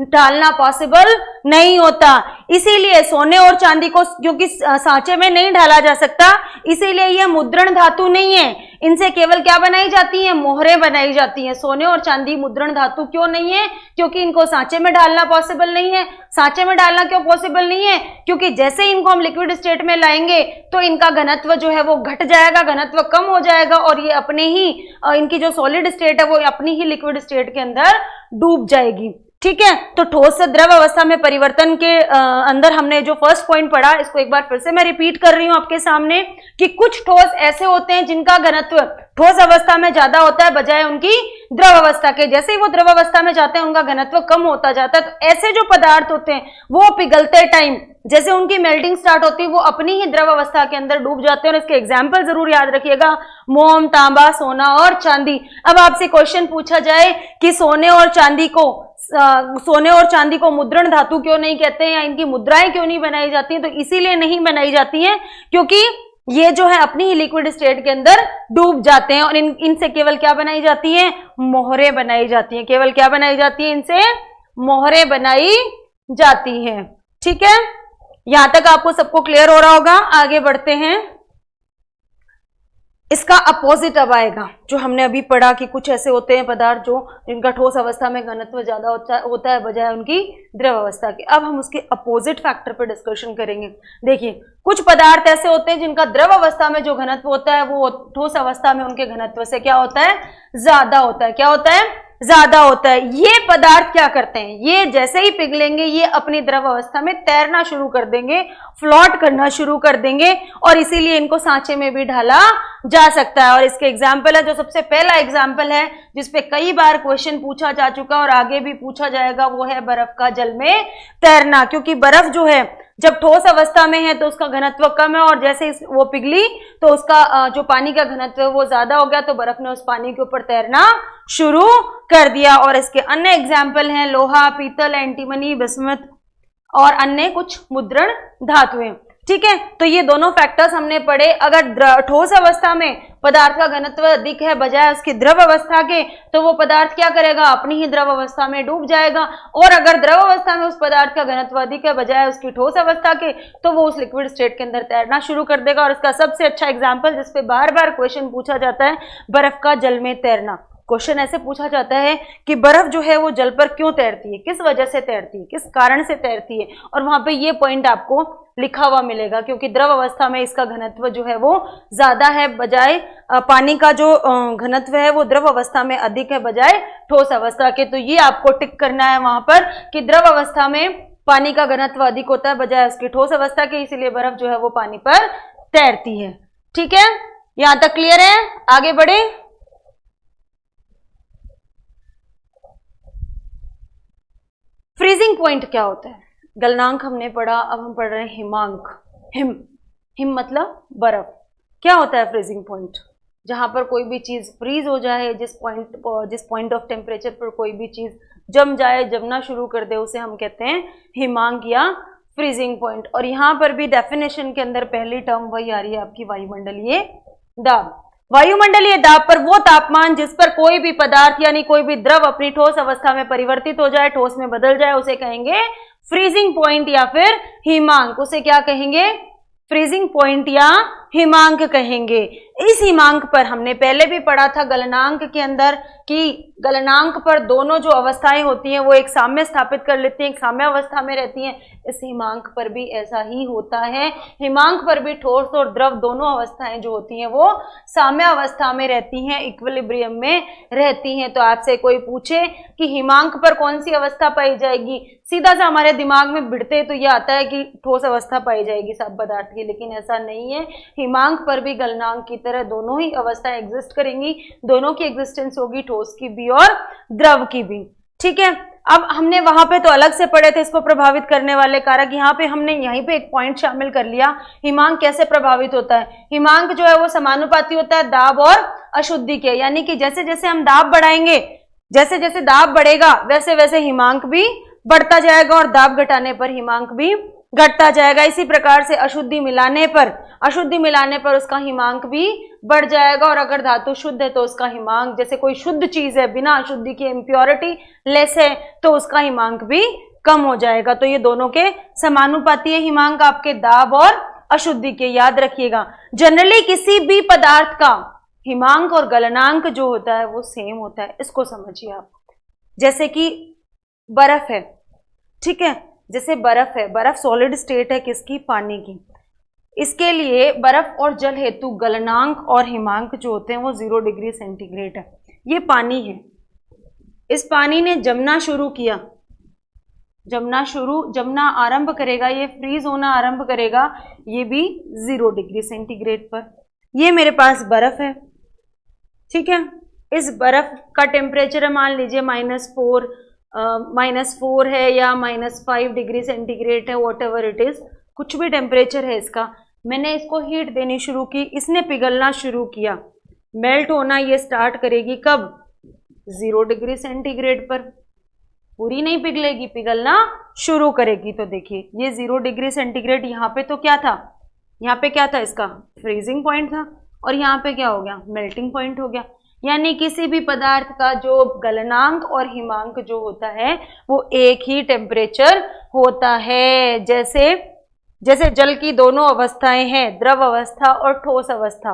डालना पॉसिबल नहीं होता। इसीलिए सोने और चांदी को क्योंकि सांचे में नहीं ढाला जा सकता, इसीलिए ये मुद्रण धातु नहीं है। इनसे केवल क्या बनाई जाती है, मोहरें बनाई जाती हैं। सोने और चांदी मुद्रण धातु क्यों नहीं है, क्योंकि इनको सांचे में डालना पॉसिबल नहीं है। सांचे में डालना क्यों पॉसिबल नहीं है, क्योंकि जैसे ही इनको हम लिक्विड स्टेट में लाएंगे तो इनका घनत्व जो है वो घट जाएगा, घनत्व कम हो जाएगा, और ये अपने ही इनकी जो सॉलिड स्टेट है वो अपनी ही लिक्विड स्टेट के अंदर डूब जाएगी। ठीक है, तो ठोस से द्रव अवस्था में परिवर्तन के अंदर हमने जो फर्स्ट पॉइंट पढ़ा, इसको एक बार फिर से मैं रिपीट कर रही हूं आपके सामने कि कुछ ठोस ऐसे होते हैं जिनका घनत्व ठोस अवस्था में ज्यादा होता है बजाय उनकी द्रव अवस्था के। जैसे ही वो द्रव अवस्था में जाते हैं उनका घनत्व कम होता जाता है। तो ऐसे जो पदार्थ होते हैं वो पिघलते टाइम जैसे उनकी मेल्टिंग स्टार्ट होती है वो अपनी ही द्रव अवस्था के अंदर डूब जाते हैं। और इसके एग्जाम्पल जरूर याद रखिएगा, मोम, तांबा, सोना और चांदी। अब आपसे क्वेश्चन पूछा जाए कि सोने और चांदी को मुद्रण धातु क्यों नहीं कहते हैं, या इनकी मुद्राएं क्यों नहीं बनाई जाती हैं, तो इसीलिए नहीं बनाई जाती हैं क्योंकि ये जो है अपनी ही लिक्विड स्टेट के अंदर डूब जाते हैं। और इनसे केवल क्या बनाई जाती है, मोहरें बनाई जाती हैं। केवल क्या बनाई जाती है, इनसे मोहरें बनाई जाती हैं। ठीक है, यहां तक आपको सबको क्लियर हो रहा होगा। आगे बढ़ते हैं। इसका अपोजिट अब आएगा, जो हमने अभी पढ़ा कि कुछ ऐसे होते हैं पदार्थ जो जिनका ठोस अवस्था में घनत्व ज्यादा होता है बजाय उनकी द्रव अवस्था के। अब हम उसके अपोजिट फैक्टर पर डिस्कशन करेंगे। देखिए, कुछ पदार्थ ऐसे होते हैं जिनका द्रव अवस्था में जो घनत्व होता है वो ठोस अवस्था में उनके घनत्व से क्या होता है, ज्यादा होता है। क्या होता है, ज्यादा होता है। ये पदार्थ क्या करते हैं, ये जैसे ही पिघलेंगे ये अपनी द्रव अवस्था में तैरना शुरू कर देंगे, फ्लोट करना शुरू कर देंगे, और इसीलिए इनको सांचे में भी ढाला जा सकता है। और इसके एग्जाम्पल है, जो सबसे पहला एग्जाम्पल है जिसपे कई बार क्वेश्चन पूछा जा चुका और आगे भी पूछा जाएगा, वो है बर्फ का जल में तैरना। क्योंकि बर्फ जो है जब ठोस अवस्था में है तो उसका घनत्व कम है, और जैसे वो पिघली तो उसका जो पानी का घनत्व है वो ज्यादा हो गया, तो बर्फ ने उस पानी के ऊपर तैरना शुरू कर दिया। और इसके अन्य एग्जाम्पल हैं लोहा, पीतल, एंटीमनी, बिस्मथ और अन्य कुछ मुद्रण धातुएं। ठीक है, तो ये दोनों फैक्टर्स हमने पढ़े। अगर ठोस अवस्था में पदार्थ का घनत्व अधिक है बजाय उसकी द्रव अवस्था के, तो वो पदार्थ क्या करेगा, अपनी ही द्रव अवस्था में डूब जाएगा। और अगर द्रव अवस्था में उस पदार्थ का घनत्व अधिक है बजाय उसकी ठोस अवस्था के, तो वो उस लिक्विड स्टेट के अंदर तैरना शुरू कर देगा। और इसका सबसे अच्छा एग्जाम्पल जिसपे बार बार क्वेश्चन पूछा जाता है, बर्फ का जल में तैरना। क्वेश्चन ऐसे पूछा जाता है कि बर्फ जो है वो जल पर क्यों तैरती है, किस वजह से तैरती है, किस कारण से तैरती है, और वहां पे ये पॉइंट आपको लिखा हुआ मिलेगा। क्योंकि द्रव अवस्था में इसका घनत्व जो है वो ज्यादा है बजाय पानी का जो घनत्व है वो द्रव अवस्था में अधिक है बजाय ठोस अवस्था के। तो ये आपको टिक करना है वहां पर कि द्रव अवस्था में पानी का घनत्व अधिक होता है बजाय उसकी ठोस अवस्था के, इसीलिए बर्फ जो है वो पानी पर तैरती है। ठीक है, यहां तक क्लियर है, आगे बढ़े। फ्रीजिंग पॉइंट क्या होता है, गलनांक हमने पढ़ा, अब हम पढ़ रहे हैं हिमांक। हिम मतलब बर्फ। क्या होता है फ्रीजिंग पॉइंट, जहां पर कोई भी चीज फ्रीज हो जाए, जिस पॉइंट ऑफ टेम्परेचर पर कोई भी चीज जम जाए, जमना शुरू कर दे, उसे हम कहते हैं हिमांक या फ्रीजिंग पॉइंट। और यहां पर भी डेफिनेशन के अंदर पहली टर्म वही आ रही है आपकी, वायुमंडलीय दाब। वायुमंडलीय दाब पर वो तापमान जिस पर कोई भी पदार्थ यानी कोई भी द्रव अपनी ठोस अवस्था में परिवर्तित हो जाए, ठोस में बदल जाए, उसे कहेंगे फ्रीजिंग पॉइंट या फिर हिमांक। उसे क्या कहेंगे, फ्रीजिंग पॉइंट या हिमांक कहेंगे। इस हिमांक पर हमने पहले भी पढ़ा था गलनांक के अंदर कि गलनांक पर दोनों जो अवस्थाएं होती हैं वो एक साम्य स्थापित कर लेती हैं, एक साम्य अवस्था में रहती हैं। इस हिमांक पर भी ऐसा ही होता है। हिमांक पर भी ठोस और द्रव दोनों अवस्थाएं जो होती हैं वो साम्य अवस्था में रहती हैं, इक्विलिब्रियम में रहती हैं। तो आपसे कोई पूछे कि हिमांक पर कौन सी अवस्था पाई जाएगी, सीधा सा हमारे दिमाग में भिड़ते तो ये आता है कि ठोस अवस्था पाई जाएगी सब पदार्थ की, लेकिन ऐसा नहीं है। हिमांक पर भी गलनांक की तरह दोनों ही अवस्थाएं एग्जिस्ट करेंगी, दोनों की एग्जिस्टेंस होगी, ठोस की भी और द्रव की भी। ठीक है, अब हमने वहां पे तो अलग से पढ़े थे इसको प्रभावित करने वाले कारक, यहाँ पे हमने यहीं पे एक पॉइंट शामिल कर लिया, हिमांक कैसे प्रभावित होता है। हिमांक जो है वो समानुपाती होता है दाब और अशुद्धि के, यानी कि जैसे जैसे हम दाब बढ़ाएंगे, जैसे जैसे दाब बढ़ेगा वैसे वैसे हिमांक भी बढ़ता जाएगा और दाब घटाने पर हिमांक भी घटता जाएगा। इसी प्रकार से अशुद्धि मिलाने पर उसका हिमांक भी बढ़ जाएगा, और अगर धातु शुद्ध है तो उसका हिमांक, जैसे कोई शुद्ध चीज है बिना अशुद्धि की, इम्प्योरिटी लेस है, तो उसका हिमांक भी कम हो जाएगा। तो ये दोनों के समानुपाती है हिमांक, आपके दाब और अशुद्धि के, याद रखिएगा। जनरली किसी भी पदार्थ का हिमांक और गलनांक जो होता है वो सेम होता है, इसको समझिए आप। जैसे कि बर्फ है, ठीक है, जैसे बर्फ है, बर्फ सॉलिड स्टेट है किसकी, पानी की। इसके लिए बर्फ और जल हेतु गलनांक और हिमांक जो होते हैं वो 0 डिग्री सेंटीग्रेड है। ये पानी है, इस पानी ने जमना शुरू किया, जमना आरंभ करेगा, ये फ्रीज होना आरंभ करेगा, ये भी 0 डिग्री सेंटीग्रेड पर। ये मेरे पास बर्फ है, ठीक है, इस बर्फ का टेम्परेचर मान लीजिए -4 है या -5 डिग्री सेंटीग्रेड है, वॉट एवर इट इज, कुछ भी टेम्परेचर है इसका। मैंने इसको हीट देनी शुरू की, इसने पिघलना शुरू किया, मेल्ट होना ये स्टार्ट करेगी कब, 0 डिग्री सेंटीग्रेड पर। पूरी नहीं पिघलेगी, पिघलना शुरू करेगी। तो देखिए ये 0 डिग्री सेंटीग्रेड, यहाँ पे तो क्या था, यहाँ पे क्या था, इसका फ्रीजिंग पॉइंट था, और यहाँ पे क्या हो गया, मेल्टिंग पॉइंट हो गया। यानी किसी भी पदार्थ का जो गलनांक और हिमांक जो होता है वो एक ही टेम्परेचर होता है। जैसे जल की दोनों अवस्थाएं हैं, द्रव अवस्था और ठोस अवस्था,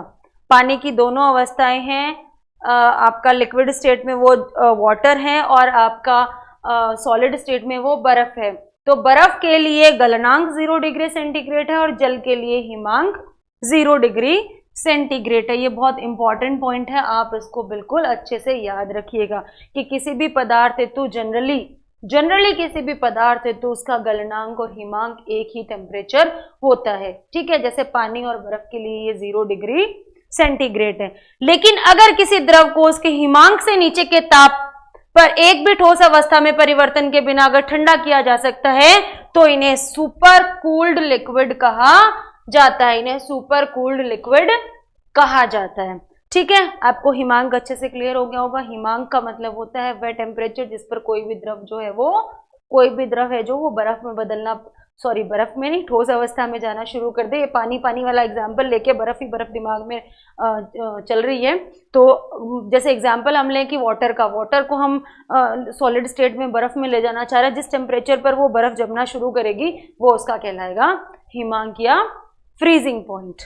पानी की दोनों अवस्थाएं हैं, आपका लिक्विड स्टेट में वो वाटर है और आपका सॉलिड स्टेट में वो बर्फ है। तो बर्फ के लिए गलनांक 0 डिग्री सेंटीग्रेड है और जल के लिए हिमांक 0 डिग्री सेंटीग्रेड है। ये बहुत इंपॉर्टेंट पॉइंट है, आप इसको बिल्कुल अच्छे से याद रखिएगा कि किसी भी पदार्थ हेतु जनरली किसी भी पदार्थ हेतु उसका गलनांक और हिमांक एक ही टेम्परेचर होता है। ठीक है, जैसे पानी और बर्फ के लिए ये 0 डिग्री सेंटीग्रेड है। लेकिन अगर किसी द्रव को उसके हिमांक से नीचे के ताप पर एक भी ठोस अवस्था में परिवर्तन के बिना अगर ठंडा किया जा सकता है तो इन्हें सुपर कूल्ड लिक्विड कहा जाता है, इन्हें सुपर कूल्ड लिक्विड कहा जाता है। ठीक है, आपको हिमांक अच्छे से क्लियर हो गया होगा। हिमांक का मतलब होता है वह टेम्परेचर जिस पर कोई भी द्रव है जो वो बर्फ में बर्फ में नहीं, ठोस अवस्था में जाना शुरू कर दे। ये पानी वाला एग्जाम्पल लेके बर्फ ही बर्फ दिमाग में चल रही है। तो जैसे एग्जाम्पल हम लें कि वाटर को हम सॉलिड स्टेट में बर्फ में ले जाना चाह रहे हैं, जिस टेम्परेचर पर वो बर्फ जमना शुरू करेगी वो उसका कहलाएगा हिमांक या फ्रीजिंग पॉइंट।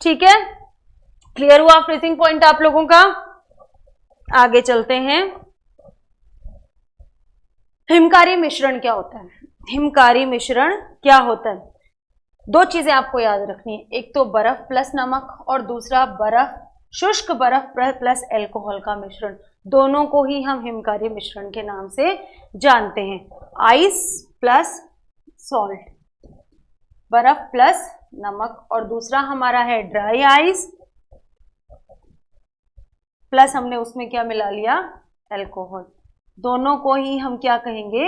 ठीक है, क्लियर हुआ फ्रीजिंग पॉइंट आप लोगों का। आगे चलते हैं, हिमकारी मिश्रण क्या होता है। हिमकारी मिश्रण क्या होता है, दो चीजें आपको याद रखनी है, एक तो बर्फ प्लस नमक और दूसरा शुष्क बर्फ प्लस अल्कोहल का मिश्रण। दोनों को ही हम हिमकारी मिश्रण के नाम से जानते हैं। आइस प्लस सॉल्ट, बर्फ प्लस नमक, और दूसरा हमारा है ड्राई आइस प्लस हमने उसमें क्या मिला लिया, अल्कोहल। दोनों को ही हम क्या कहेंगे,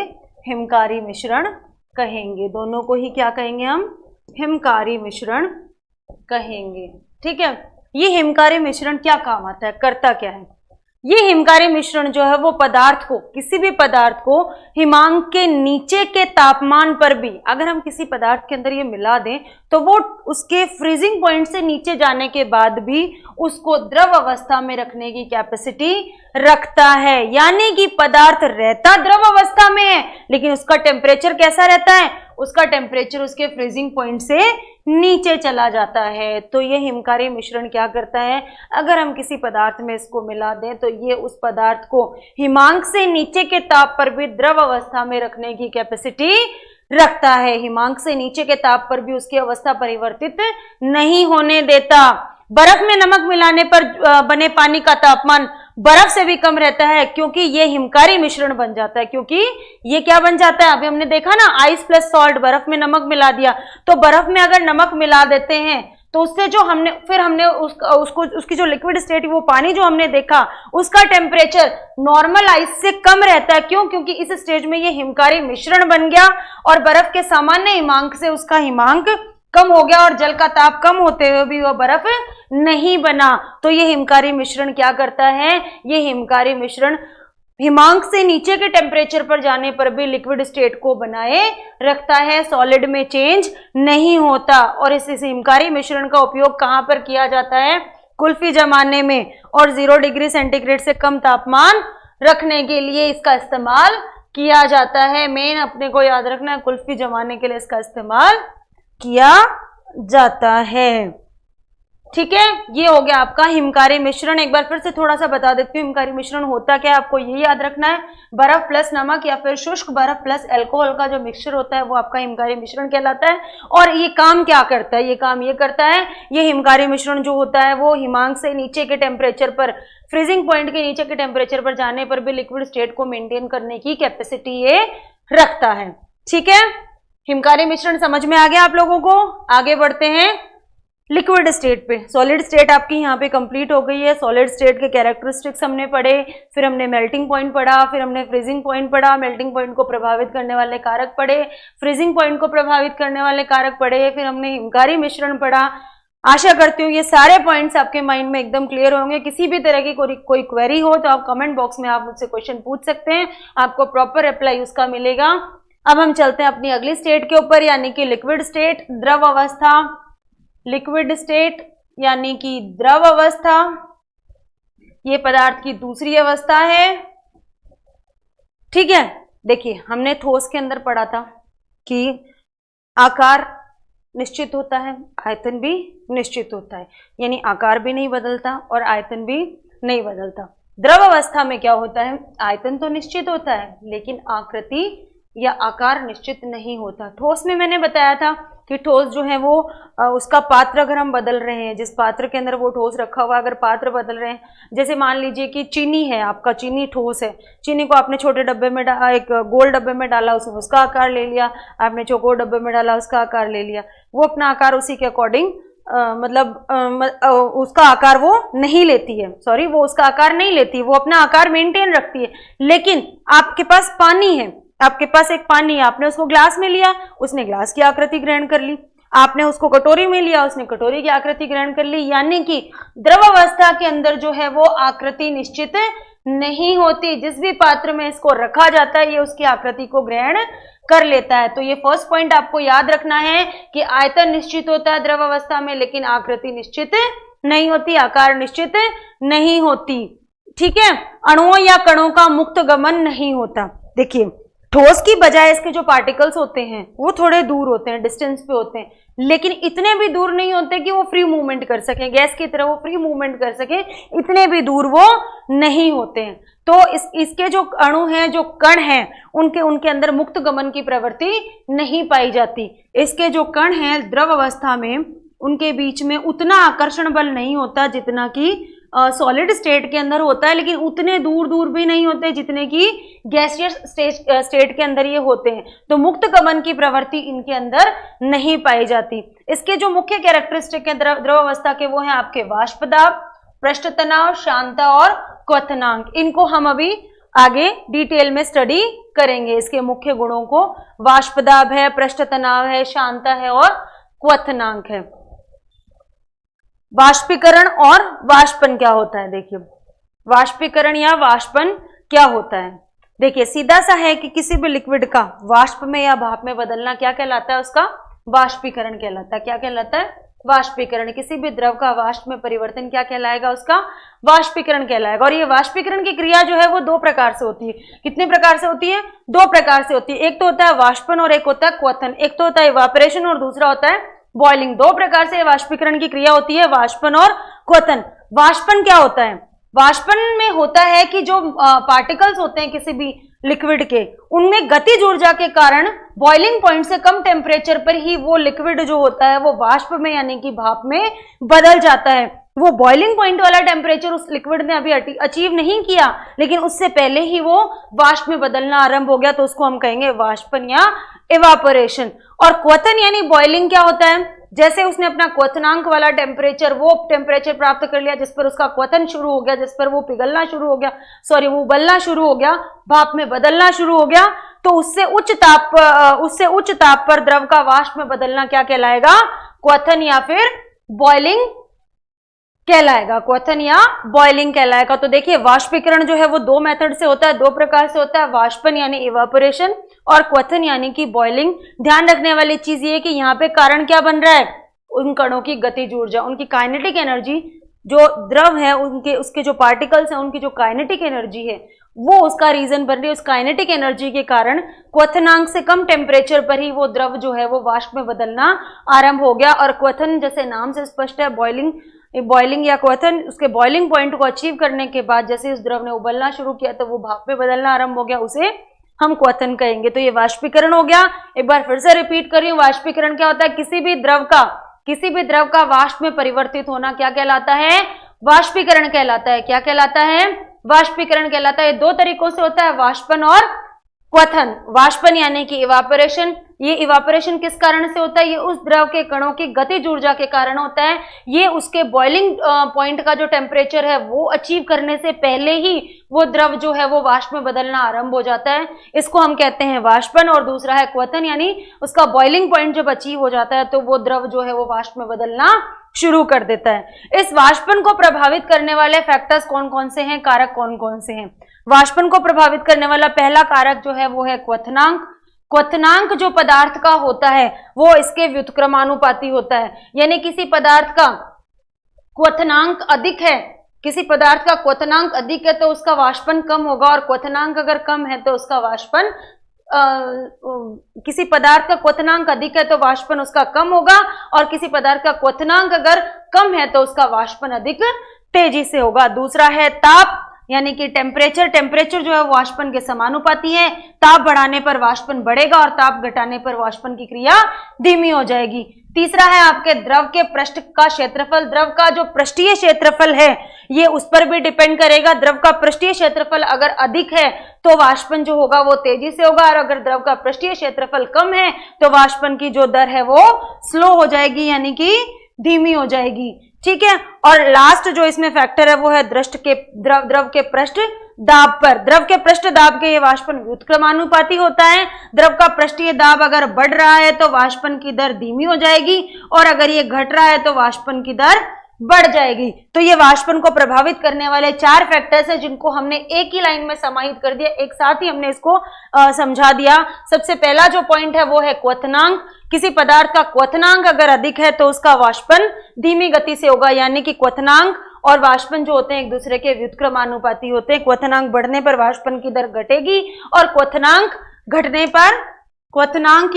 हिमकारी मिश्रण कहेंगे। दोनों को ही क्या कहेंगे हम, हिमकारी मिश्रण कहेंगे। ठीक है, ये हिमकारी मिश्रण क्या काम आता है, करता क्या है। ये हिमकारी मिश्रण जो है वो किसी भी पदार्थ को हिमांक के नीचे के तापमान पर भी अगर हम किसी पदार्थ के अंदर ये मिला दें तो वो उसके फ्रीजिंग पॉइंट से नीचे जाने के बाद भी उसको द्रव अवस्था में रखने की कैपेसिटी रखता है। यानी कि पदार्थ रहता द्रव अवस्था में है लेकिन उसका टेम्परेचर कैसा रहता है, उसका टेम्परेचर उसके फ्रीजिंग पॉइंट से नीचे चला जाता है। तो ये हिमकारी मिश्रण क्या करता है, अगर हम किसी पदार्थ में इसको मिला दें तो ये उस पदार्थ को हिमांक से नीचे के ताप पर भी द्रव अवस्था में रखने की कैपेसिटी रखता है। हिमांक से नीचे के ताप पर भी उसकी अवस्था परिवर्तित नहीं होने देता। बर्फ में नमक मिलाने पर बने पानी का तापमान बर्फ से भी कम रहता है क्योंकि ये हिमकारी मिश्रण बन जाता है। क्योंकि ये क्या बन जाता है, अभी हमने देखा ना, आइस प्लस सॉल्ट, बर्फ में नमक मिला दिया, तो बर्फ में अगर नमक मिला देते हैं तो उससे जो हमने उसकी जो लिक्विड स्टेट, वो पानी जो हमने देखा, उसका टेम्परेचर नॉर्मल आइस से कम रहता है। क्यों? क्योंकि इस स्टेज में ये हिमकारी मिश्रण बन गया और बर्फ के सामान्य हिमांक से उसका हिमांक कम हो गया और जल का ताप कम होते हुए भी वह बर्फ नहीं बना। तो ये हिमकारी मिश्रण क्या करता है? ये हिमकारी मिश्रण हिमांक से नीचे के टेम्परेचर पर जाने पर भी लिक्विड स्टेट को बनाए रखता है, सॉलिड में चेंज नहीं होता। और इस हिमकारी मिश्रण का उपयोग कहां पर किया जाता है? कुल्फी जमाने में, और 0 डिग्री सेंटीग्रेड से कम तापमान रखने के लिए इसका इस्तेमाल किया जाता है। मेन अपने को याद रखना है, कुल्फी जमाने के लिए इसका इस्तेमाल किया जाता है। ठीक है, ये हो गया आपका हिमकारी मिश्रण। एक बार फिर से थोड़ा सा बता देती हूँ हिमकारी मिश्रण होता क्या है, आपको ये याद रखना है। बर्फ प्लस नमक या फिर शुष्क बर्फ प्लस अल्कोहल का जो मिक्सचर होता है वो आपका हिमकारी मिश्रण कहलाता है। और ये काम क्या करता है? ये काम ये करता है, ये हिमकारी मिश्रण जो होता है वो हिमांक से नीचे के टेम्परेचर पर, फ्रीजिंग पॉइंट के नीचे के टेम्परेचर पर जाने पर भी लिक्विड स्टेट को मेंटेन करने की कैपेसिटी ये रखता है। ठीक है, हिमकारी मिश्रण समझ में आ गया आप लोगों को। आगे बढ़ते हैं लिक्विड स्टेट पे। सॉलिड स्टेट आपकी यहाँ पे कंप्लीट हो गई है। सॉलिड स्टेट के कैरेक्टरिस्टिक्स हमने पढ़े, फिर हमने मेल्टिंग पॉइंट पढ़ा, फिर हमने फ्रीजिंग पॉइंट पढ़ा, मेल्टिंग पॉइंट को प्रभावित करने वाले कारक पढ़े, फ्रीजिंग पॉइंट को प्रभावित करने वाले कारक पढ़े, फिर हमने हिमकारी मिश्रण पढ़ा। आशा करती हूँ ये सारे पॉइंट्स आपके माइंड में एकदम क्लियर होंगे। किसी भी तरह की कोई क्वेरी हो तो आप कमेंट बॉक्स में आप मुझसे क्वेश्चन पूछ सकते हैं, आपको प्रॉपर रिप्लाई उसका मिलेगा। अब हम चलते हैं अपनी अगली स्टेट के ऊपर, यानी कि लिक्विड स्टेट, द्रव अवस्था। लिक्विड स्टेट यानी कि द्रव अवस्था, ये पदार्थ की दूसरी अवस्था है। ठीक है, देखिए हमने ठोस के अंदर पढ़ा था कि आकार निश्चित होता है, आयतन भी निश्चित होता है, यानी आकार भी नहीं बदलता और आयतन भी नहीं बदलता। द्रव अवस्था में क्या होता है? आयतन तो निश्चित होता है लेकिन आकृति या आकार निश्चित नहीं होता। ठोस में मैंने बताया था कि ठोस जो है वो उसका पात्र अगर हम बदल रहे हैं, जिस पात्र के अंदर वो ठोस रखा हुआ अगर पात्र बदल रहे हैं, जैसे मान लीजिए कि चीनी है, आपका चीनी ठोस है, चीनी को आपने छोटे डब्बे में एक गोल डब्बे में डाला, उसने उसका आकार ले लिया, आपने चौकोर डब्बे में डाला, उसका आकार ले लिया, वो अपना आकार उसी के अकॉर्डिंग उसका आकार वो नहीं लेती है, सॉरी वो उसका आकार नहीं लेती, वो अपना आकार मेंटेन रखती है। लेकिन आपके पास पानी है, आपके पास एक पानी है, आपने उसको ग्लास में लिया, उसने ग्लास की आकृति ग्रहण कर ली, आपने उसको कटोरी में लिया, उसने कटोरी की आकृति ग्रहण कर ली। यानी कि द्रव अवस्था के अंदर जो है वो आकृति निश्चित नहीं होती, जिस भी पात्र में इसको रखा जाता है ये उसकी आकृति को ग्रहण कर लेता है। तो ये फर्स्ट पॉइंट आपको याद रखना है कि आयतन निश्चित होता है द्रव अवस्था में, लेकिन आकृति निश्चित नहीं होती, आकार निश्चित नहीं होती। ठीक है, अणुओं या कणों का मुक्त गमन नहीं होता। देखिए ठोस की बजाय इसके जो पार्टिकल्स होते हैं वो थोड़े दूर होते हैं, डिस्टेंस पे होते हैं, लेकिन इतने भी दूर नहीं होते कि वो फ्री मूवमेंट कर सकें, गैस की तरह वो फ्री मूवमेंट कर सके, इतने भी दूर वो नहीं होते हैं। तो इसके जो अणु हैं, जो कण हैं, उनके अंदर मुक्त गमन की प्रवृत्ति नहीं पाई जाती। इसके जो कण हैं द्रव अवस्था में, उनके बीच में उतना आकर्षण बल नहीं होता जितना कि सॉलिड स्टेट के अंदर होता है, लेकिन उतने दूर दूर भी नहीं होते जितने कि गैसियस स्टेट के अंदर ये होते हैं। तो मुक्त गमन की प्रवृत्ति इनके अंदर नहीं पाई जाती। इसके जो मुख्य कैरेक्टरिस्टिक है द्रव अवस्था के, वो हैं आपके वाष्प दाब, पृष्ठ तनाव, शांता और क्वथनांक। इनको हम अभी आगे डिटेल में स्टडी करेंगे, इसके मुख्य गुणों को। वाष्प दाब है, पृष्ठ तनाव है, शांता है और क्वथनांक है। वाष्पीकरण और वाष्पन क्या होता है? देखिए वाष्पीकरण या वाष्पन क्या होता है? देखिए सीधा सा है कि किसी भी लिक्विड का वाष्प में या भाप में बदलना क्या कहलाता है? उसका वाष्पीकरण कहलाता है। क्या कहलाता है? वाष्पीकरण। किसी भी द्रव का वाष्प में परिवर्तन क्या कहलाएगा? उसका वाष्पीकरण कहलाएगा। और ये वाष्पीकरण की क्रिया जो है वो दो प्रकार से होती है। कितने प्रकार से होती है? दो प्रकार से होती है। एक तो होता है वाष्पन और एक होता है क्वथन। एक तो होता है इवापोरेशन और दूसरा होता है बॉइलिंग। दो प्रकार से वाष्पीकरण की क्रिया होती है, वाष्पन और क्वथन। वाष्पन क्या होता है? वाष्पन में होता है कि जो पार्टिकल्स होते हैं किसी भी लिक्विड के, उनमें गतिज ऊर्जा के कारण बॉइलिंग पॉइंट से कम टेम्परेचर पर ही वो लिक्विड जो होता है वो वाष्प में यानी कि भाप में बदल जाता है। वो बॉइलिंग पॉइंट वाला टेम्परेचर उस लिक्विड ने अभी अचीव नहीं किया, लेकिन उससे पहले ही वो वाष्प में बदलना आरंभ हो गया, तो उसको हम कहेंगे वाष्पन या इवापोरेशन। और क्वथन यानी बॉइलिंग क्या होता है? जैसे उसने अपना क्वथनांक वाला टेम्परेचर, वो टेम्परेचर प्राप्त कर लिया जिस पर उसका क्वथन शुरू हो गया, जिस पर वो पिघलना शुरू हो गया, सॉरी वो उबलना शुरू हो गया, भाप में बदलना शुरू हो गया, तो उससे उच्च ताप पर द्रव का वाष्प में बदलना क्या कहलाएगा? क्वथन या फिर बॉइलिंग कहलाएगा, क्वथन या बॉइलिंग कहलाएगा। तो देखिए वाष्पीकरण जो है वो दो मेथड से होता है, दो प्रकार से होता है, वाष्पन यानी इवापोरेशन और क्वथन यानी कि बॉइलिंग। ध्यान रखने वाली चीज ये कि यहाँ पे कारण क्या बन रहा है? उन कणों की गतिज ऊर्जा, उनकी काइनेटिक एनर्जी, जो द्रव है उनके उसके जो पार्टिकल्स हैं उनकी जो काइनेटिक एनर्जी है वो उसका रीजन बन रही है। उस काइनेटिक एनर्जी के कारण क्वथनांक से कम टेम्परेचर पर ही वो द्रव जो है वो वाष्प में बदलना आरंभ हो गया। और क्वथन जैसे नाम से स्पष्ट है, बॉइलिंग या क्वथन, उसके बॉइलिंग पॉइंट को अचीव करने के बाद जैसे इस द्रव ने उबलना शुरू किया तो वो भाप में बदलना आरंभ हो गया, उसे हम क्वथन कहेंगे। तो ये वाष्पीकरण हो गया। एक बार फिर से रिपीट कर रही हूँ, वाष्पीकरण क्या होता है? किसी भी द्रव का वाष्प में परिवर्तित होना क्या कहलाता है? वाष्पीकरण कहलाता है। क्या कहलाता है? वाष्पीकरण कहलाता है। दो तरीकों से होता है, वाष्पन और क्वथन। वाष्पन यानी कि इवापोरेशन, ये इवापोरेशन किस कारण से होता है? ये उस द्रव के कणों की गतिज ऊर्जा के कारण होता है। ये उसके बॉइलिंग पॉइंट का जो टेम्परेचर है वो अचीव करने से पहले ही वो द्रव जो है वो वाष्प में बदलना आरंभ हो जाता है, इसको हम कहते हैं वाष्पन। और दूसरा है क्वथन, यानी उसका बॉइलिंग पॉइंट जब अचीव हो जाता है तो वो द्रव जो है वो वाष्प में बदलना शुरू कर देता है। इस वाष्पन को प्रभावित करने वाले फैक्टर्स कौन कौन से हैं, कारक कौन कौन से हैं? वाष्पन को प्रभावित करने वाला पहला कारक जो है वो है क्वथनांक। क्वथनांक जो पदार्थ का होता है वो इसके व्युत्क्रमानुपाती होता है, यानी किसी पदार्थ का क्वथनांक अधिक है, किसी पदार्थ का क्वथनांक अधिक है तो उसका वाष्पन कम होगा, और क्वथनांक अगर कम है तो उसका वाष्पन किसी पदार्थ का क्वथनांक अधिक है तो वाष्पन उसका कम होगा, और किसी पदार्थ का क्वथनांक अगर कम है तो उसका वाष्पन अधिक तेजी से होगा। दूसरा है ताप, यानी कि टेम्परेचर जो है वाष्पन के समानुपाती है। ताप बढ़ाने पर वाष्पन बढ़ेगा और ताप घटाने पर वाष्पन की क्रिया धीमी हो जाएगी। तीसरा है आपके द्रव के पृष्ठ का क्षेत्रफल। द्रव का जो पृष्ठीय क्षेत्रफल है ये उस पर भी डिपेंड करेगा। द्रव का पृष्ठीय क्षेत्रफल अगर अधिक है तो वाष्पन जो होगा वो तेजी से होगा, और अगर द्रव का पृष्ठीय क्षेत्रफल कम है तो वाष्पन की जो दर है वो स्लो हो जाएगी, यानी कि धीमी हो जाएगी। ठीक है। और लास्ट जो इसमें फैक्टर है वो है द्रव के पृष्ठ दाब पर। द्रव के पृष्ठ दाब के ये वाष्पन व्युत्क्रमानुपाती होता है। द्रव का पृष्ठीय दाब अगर बढ़ रहा है तो वाष्पन की दर धीमी हो जाएगी, और अगर ये घट रहा है तो वाष्पन की दर बढ़ जाएगी। तो ये वाष्पन को प्रभावित करने वाले चार फैक्टर्स हैं जिनको हमने एक ही लाइन में समाहित कर दिया, एक साथ ही हमने इसको समझा दिया। सबसे पहला जो पॉइंट है वो है क्वथनांक। किसी पदार्थ का क्वथनांक अगर अधिक है तो उसका वाष्पन धीमी गति से होगा, यानी कि क्वथनांक और वाष्पन जो होते हैं एक दूसरे के व्युत्क्रमानुपाती होते हैं। क्वथनांक बढ़ने पर वाष्पन की दर घटेगी, और क्वथनांक घटने पर क्वथनांक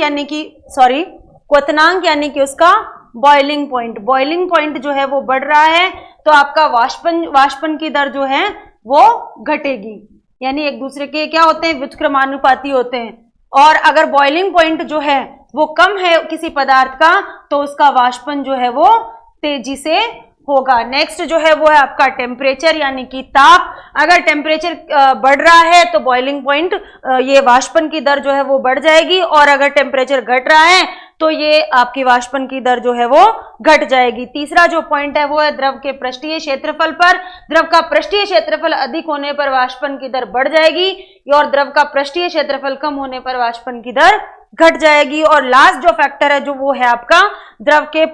यानी कि उसका बॉइलिंग पॉइंट जो है वो बढ़ रहा है तो आपका वाष्पन की दर जो है वो घटेगी, यानी एक दूसरे के क्या होते हैं? व्युत्क्रमानुपाती होते हैं। और अगर बॉइलिंग पॉइंट जो है वो कम है किसी पदार्थ का तो उसका वाष्पन जो है वो तेजी से होगा। नेक्स्ट जो है वो है आपका टेम्परेचर, यानी कि ताप। अगर टेम्परेचर बढ़ रहा है तो बॉइलिंग पॉइंट ये वाष्पन की दर जो है वो बढ़ जाएगी, और अगर टेम्परेचर घट रहा है तो ये आपकी वाष्पन की दर जो है वो घट जाएगी। तीसरा जो पॉइंट है वो है द्रव के पृष्ठीय क्षेत्रफल पर। द्रव का पृष्ठीय क्षेत्रफल अधिक होने पर वाष्पन की दर बढ़ जाएगी, और द्रव का पृष्ठीय क्षेत्रफल कम होने पर वाष्पन की दर घट जाएगी। और लास्ट जो फैक्टर है जो वो है आपका द्रव के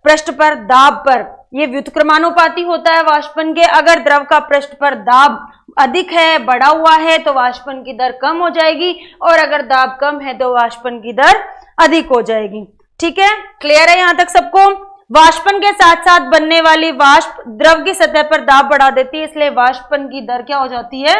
पृष्ठ पर दाब पर। ये व्युत्क्रमानुपाती होता है वाष्पन के। अगर द्रव का पृष्ठ पर दाब अधिक है, बढ़ा हुआ है, तो वाष्पन की दर कम हो जाएगी, और अगर दाब कम है तो वाष्पन की दर अधिक हो जाएगी। ठीक है, क्लियर है यहां तक सबको? वाष्पन के साथ साथ बनने वाली वाष्प द्रव की सतह पर दाब बढ़ा देती है, इसलिए वाष्पन की दर क्या हो जाती है?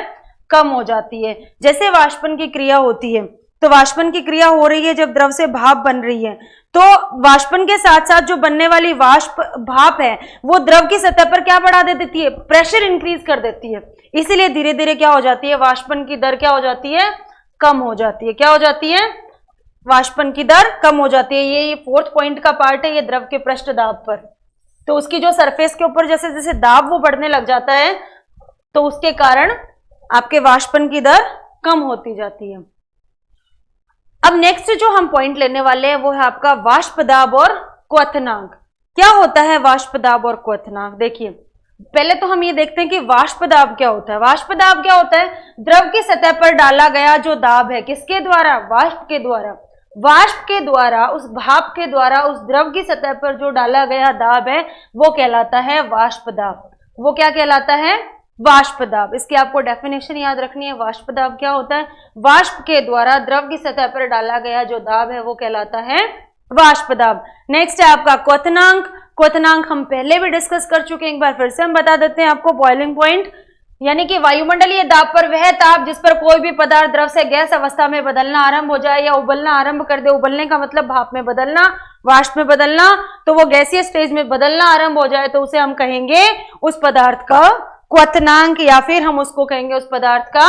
कम हो जाती है। जैसे वाष्पन की क्रिया होती है, तो वाष्पन की क्रिया हो रही है जब द्रव से भाप बन रही है, तो वाष्पन के साथ साथ जो बनने वाली भाप है वो द्रव की सतह पर क्या बढ़ा देती है? प्रेशर इंक्रीज कर देती है। इसीलिए धीरे धीरे क्या हो जाती है? वाष्पन की दर क्या हो जाती है? कम हो जाती है। क्या हो जाती है? वाष्पन की दर कम हो जाती है। ये फोर्थ पॉइंट का पार्ट है, ये द्रव के पृष्ठ दाब पर। तो उसकी जो सरफेस के ऊपर जैसे जैसे दाब वो बढ़ने लग जाता है तो उसके कारण आपके वाष्पन की दर कम होती जाती है। अब नेक्स्ट जो हम पॉइंट लेने वाले हैं वो है आपका वाष्प दाब और क्वथनांक। क्या होता है वाष्प दाब और क्वथनांक? देखिए पहले तो हम ये देखते हैं कि वाष्प दाब क्या होता है। वाष्प दाब क्या होता है? द्रव की सतह पर डाला गया जो दाब है, किसके द्वारा? वाष्प के द्वारा। वाष्प के द्वारा, उस भाप के द्वारा उस द्रव की सतह पर जो डाला गया दाब है वो कहलाता है वाष्प दाब। वो क्या कहलाता है? वाष्प दाब। इसकी आपको डेफिनेशन याद रखनी है। वाष्प दाब क्या होता है? वाष्प के द्वारा द्रव की सतह पर डाला गया जो दाब है वो कहलाता है वाष्प दाब। नेक्स्ट है आपका क्वथनांक। क्वथनांक हम पहले भी डिस्कस कर चुके हैं, एक बार फिर से हम बता देते हैं आपको। बॉइलिंग पॉइंट यानी कि वायुमंडलीय दाब पर वह ताप जिस पर कोई भी पदार्थ द्रव से गैस अवस्था में बदलना आरंभ हो जाए या उबलना आरंभ कर दे। उबलने का मतलब भाप में बदलना, वाष्प में बदलना, तो वो गैसीय स्टेज में बदलना आरंभ हो जाए तो उसे हम कहेंगे उस पदार्थ का क्वथनांक, या फिर हम उसको कहेंगे उस पदार्थ का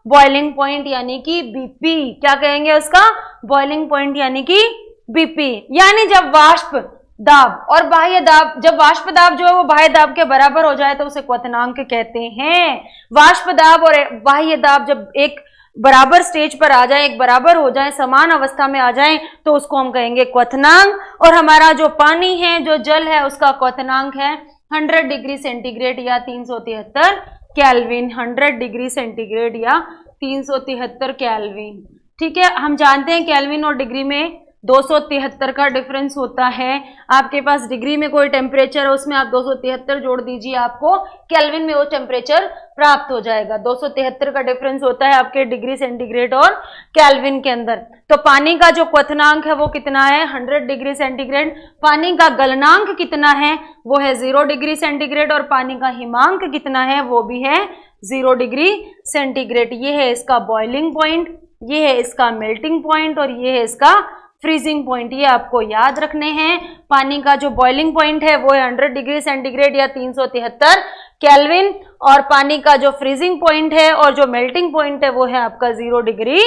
बॉइलिंग पॉइंट यानी कि बीपी। क्या कहेंगे उसका? बॉइलिंग पॉइंट यानी कि बीपी। यानी जब वाष्प दाब और बाह्य दाब, जब वाष्प दाब जो है वो बाह्य दाब के बराबर हो जाए तो उसे क्वथनांक कहते हैं। वाष्प दाब और बाह्य दाब जब एक बराबर स्टेज पर आ जाए, एक बराबर हो जाए, समान अवस्था में आ जाए तो उसको हम कहेंगे क्वथनांक। और हमारा जो पानी है, जो जल है, उसका क्वथनांक है 100 डिग्री सेंटीग्रेड या 373 केल्विन। 100 डिग्री सेंटीग्रेड या 373 केल्विन। ठीक है, हम जानते हैं केल्विन और डिग्री में 273 का डिफरेंस होता है। आपके पास डिग्री में कोई टेम्परेचर है उसमें आप 273 जोड़ दीजिए, आपको केल्विन में वो टेम्परेचर प्राप्त हो जाएगा। 273 का डिफरेंस होता है आपके डिग्री सेंटीग्रेड और केल्विन के अंदर। तो पानी का जो क्वथनांक है वो कितना है? 100 डिग्री सेंटीग्रेड। पानी का गलनांक कितना है? वो है 0 डिग्री सेंटीग्रेड। और पानी का हिमांक कितना है? वो भी है 0 डिग्री सेंटीग्रेड। ये है इसका बॉइलिंग पॉइंट, ये है इसका मेल्टिंग पॉइंट और ये है इसका फ्रीजिंग पॉइंट। ये आपको याद रखने हैं। पानी का जो बॉइलिंग पॉइंट है वो है 100 डिग्री सेंटीग्रेड या 373 केल्विन, और पानी का जो फ्रीजिंग पॉइंट है और जो मेल्टिंग पॉइंट है वो है आपका 0 डिग्री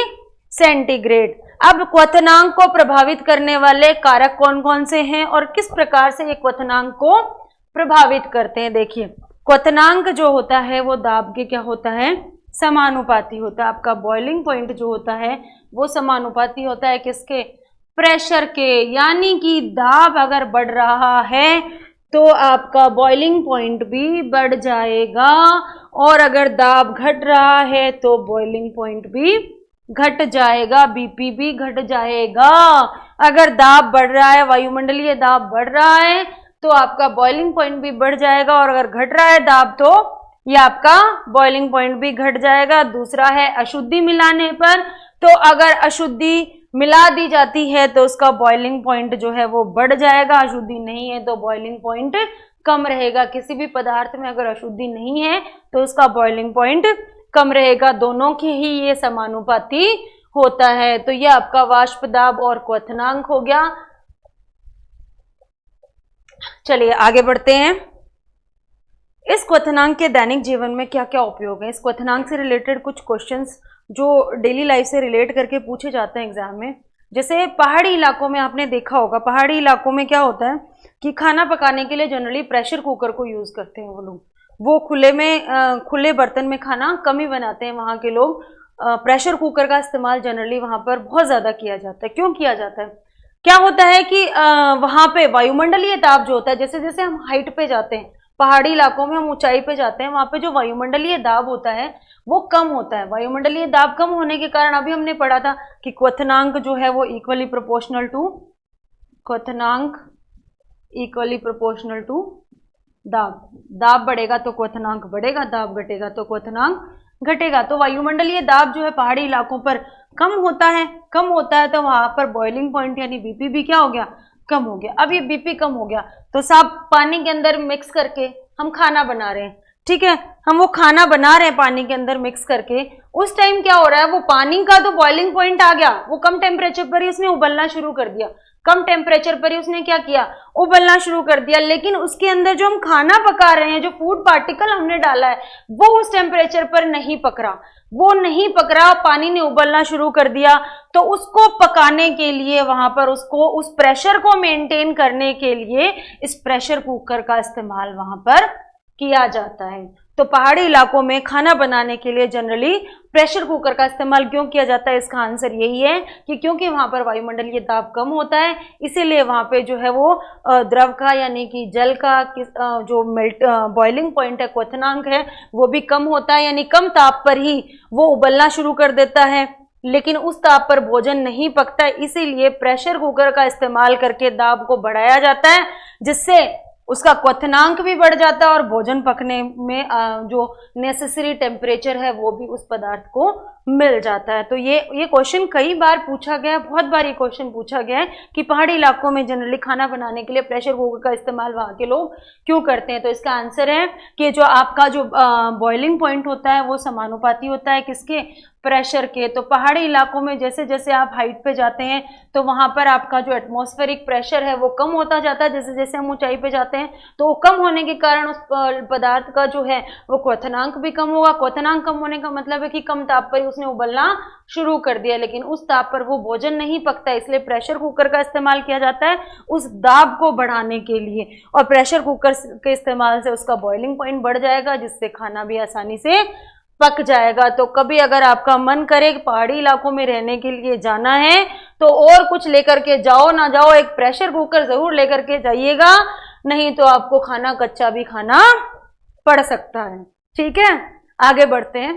सेंटीग्रेड। अब क्वथनांक को प्रभावित करने वाले कारक कौन कौन से हैं और किस प्रकार से ये क्वथनांक को प्रभावित करते हैं? देखिए क्वथनांक जो होता है वो दाब के क्या होता है? समानुपाती होता है। आपका बॉइलिंग पॉइंट जो होता है वो समानुपाती होता है किसके? प्रेशर के। यानी कि दाब अगर बढ़ रहा है तो आपका बॉइलिंग पॉइंट भी बढ़ जाएगा, और अगर दाब घट रहा है तो बॉइलिंग पॉइंट भी घट जाएगा, बीपी भी घट जाएगा। अगर दाब बढ़ रहा है, वायुमंडलीय दाब बढ़ रहा है तो आपका बॉइलिंग पॉइंट भी बढ़ जाएगा, और अगर घट रहा है दाब तो ये आपका बॉइलिंग पॉइंट भी घट जाएगा। दूसरा है अशुद्धि मिलाने पर। तो अगर अशुद्धि मिला दी जाती है तो उसका बॉइलिंग पॉइंट जो है वो बढ़ जाएगा। अशुद्धि नहीं है तो बॉइलिंग पॉइंट कम रहेगा। किसी भी पदार्थ में अगर अशुद्धि नहीं है तो उसका बॉइलिंग पॉइंट कम रहेगा। दोनों के ही ये समानुपाती होता है। तो ये आपका वाष्प दाब और क्वथनांक हो गया। चलिए आगे बढ़ते हैं। इस क्वथनांक के दैनिक जीवन में क्या क्या उपयोग है? इस क्वथनांक से रिलेटेड कुछ क्वेश्चंस जो डेली लाइफ से रिलेट करके पूछे जाते हैं एग्जाम में। जैसे पहाड़ी इलाकों में आपने देखा होगा, पहाड़ी इलाकों में क्या होता है कि खाना पकाने के लिए जनरली प्रेशर कुकर को यूज करते हैं वो लोग। वो खुले बर्तन में खाना कम ही बनाते हैं वहाँ के लोग। प्रेशर कुकर का इस्तेमाल जनरली वहाँ पर बहुत ज़्यादा किया जाता है। क्यों किया जाता है? क्या होता है कि वहाँ पे वायुमंडलीय ताप जो होता है, जैसे जैसे हम हाइट पे जाते हैं, पहाड़ी इलाकों में हम ऊंचाई पे जाते हैं, वहाँ पे जो वायुमंडलीय दाब होता है वो कम होता है। वायुमंडलीय दाब कम होने के कारण अभी हमने पढ़ा था कि क्वथनांक जो है वो इक्वली प्रोपोर्शनल टू, क्वथनांक इक्वली प्रोपोर्शनल टू दाब। दाब बढ़ेगा तो क्वथनांक बढ़ेगा, दाब घटेगा तो क्वथनांक घटेगा। तो वायुमंडलीय दाब जो है पहाड़ी इलाकों पर कम होता है तो वहां पर बॉइलिंग पॉइंट यानी बीपी भी क्या हो गया? कम हो गया। अब ये बीपी कम हो गया तो साफ पानी के अंदर मिक्स करके हम खाना बना रहे हैं, ठीक है, हम वो खाना बना रहे हैं पानी के अंदर मिक्स करके। उस टाइम क्या हो रहा है, वो पानी का तो बॉइलिंग पॉइंट आ गया, वो कम टेम्परेचर पर ही उसने उबलना शुरू कर दिया। कम टेम्परेचर पर ही उसने क्या किया? उबलना शुरू कर दिया। लेकिन उसके अंदर जो हम खाना पका रहे हैं, जो फूड पार्टिकल हमने डाला है, वो उस टेम्परेचर पर नहीं पक रहा, वो नहीं पक रहा, पानी ने उबलना शुरू कर दिया। तो उसको पकाने के लिए वहां पर उसको उस प्रेशर को मेंटेन करने के लिए इस प्रेशर कुकर का इस्तेमाल वहां पर किया जाता है। तो पहाड़ी इलाकों में खाना बनाने के लिए जनरली प्रेशर कुकर का इस्तेमाल क्यों किया जाता है? इसका आंसर यही है कि क्योंकि वहां पर वायुमंडलीय दाब कम होता है, इसीलिए वहां पे जो है वो द्रव का यानी कि जल का जो मेल्ट बॉइलिंग पॉइंट है, क्वथनांक है, वो भी कम होता है, यानी कम ताप पर ही वो उबलना शुरू कर देता है। लेकिन उस ताप पर भोजन नहीं पकता है, इसीलिए प्रेशर कुकर का इस्तेमाल करके दाब को बढ़ाया जाता है, जिससे उसका क्वथनांक भी बढ़ जाता है और भोजन पकने में जो नेसेसरी टेम्परेचर है वो भी उस पदार्थ को मिल जाता है। तो ये क्वेश्चन कई बार पूछा गया है, बहुत बार ये क्वेश्चन पूछा गया है कि पहाड़ी इलाकों में जनरली खाना बनाने के लिए प्रेशर कुकर का इस्तेमाल वहां के लोग क्यों करते हैं। तो इसका आंसर है कि जो आपका जो बॉइलिंग पॉइंट होता है वो समानुपाती होता है किसके? प्रेशर के। तो पहाड़ी इलाकों में जैसे जैसे आप हाइट पे जाते हैं तो वहां पर आपका जो एटमॉस्फेरिक प्रेशर है वो कम होता जाता है, जैसे जैसे हम ऊंचाई पे जाते हैं, तो वो कम होने के कारण उस पदार्थ का जो है वो क्वथनांक भी कम होगा। क्वथनांक कम होने का मतलब है कि कम ताप पर ही उसने उबलना शुरू कर दिया, लेकिन उस ताप पर वो भोजन नहीं पकता, इसलिए प्रेशर कुकर का इस्तेमाल किया जाता है उस दाब को बढ़ाने के लिए। और प्रेशर कुकर के इस्तेमाल से उसका बॉइलिंग पॉइंट बढ़ जाएगा, जिससे खाना भी आसानी से पक जाएगा। तो कभी अगर आपका मन करे पहाड़ी इलाकों में रहने के लिए जाना है तो और कुछ लेकर के जाओ ना जाओ, एक प्रेशर कुकर जरूर लेकर के जाइएगा, नहीं तो आपको खाना कच्चा भी खाना पड़ सकता है। ठीक है, आगे बढ़ते हैं।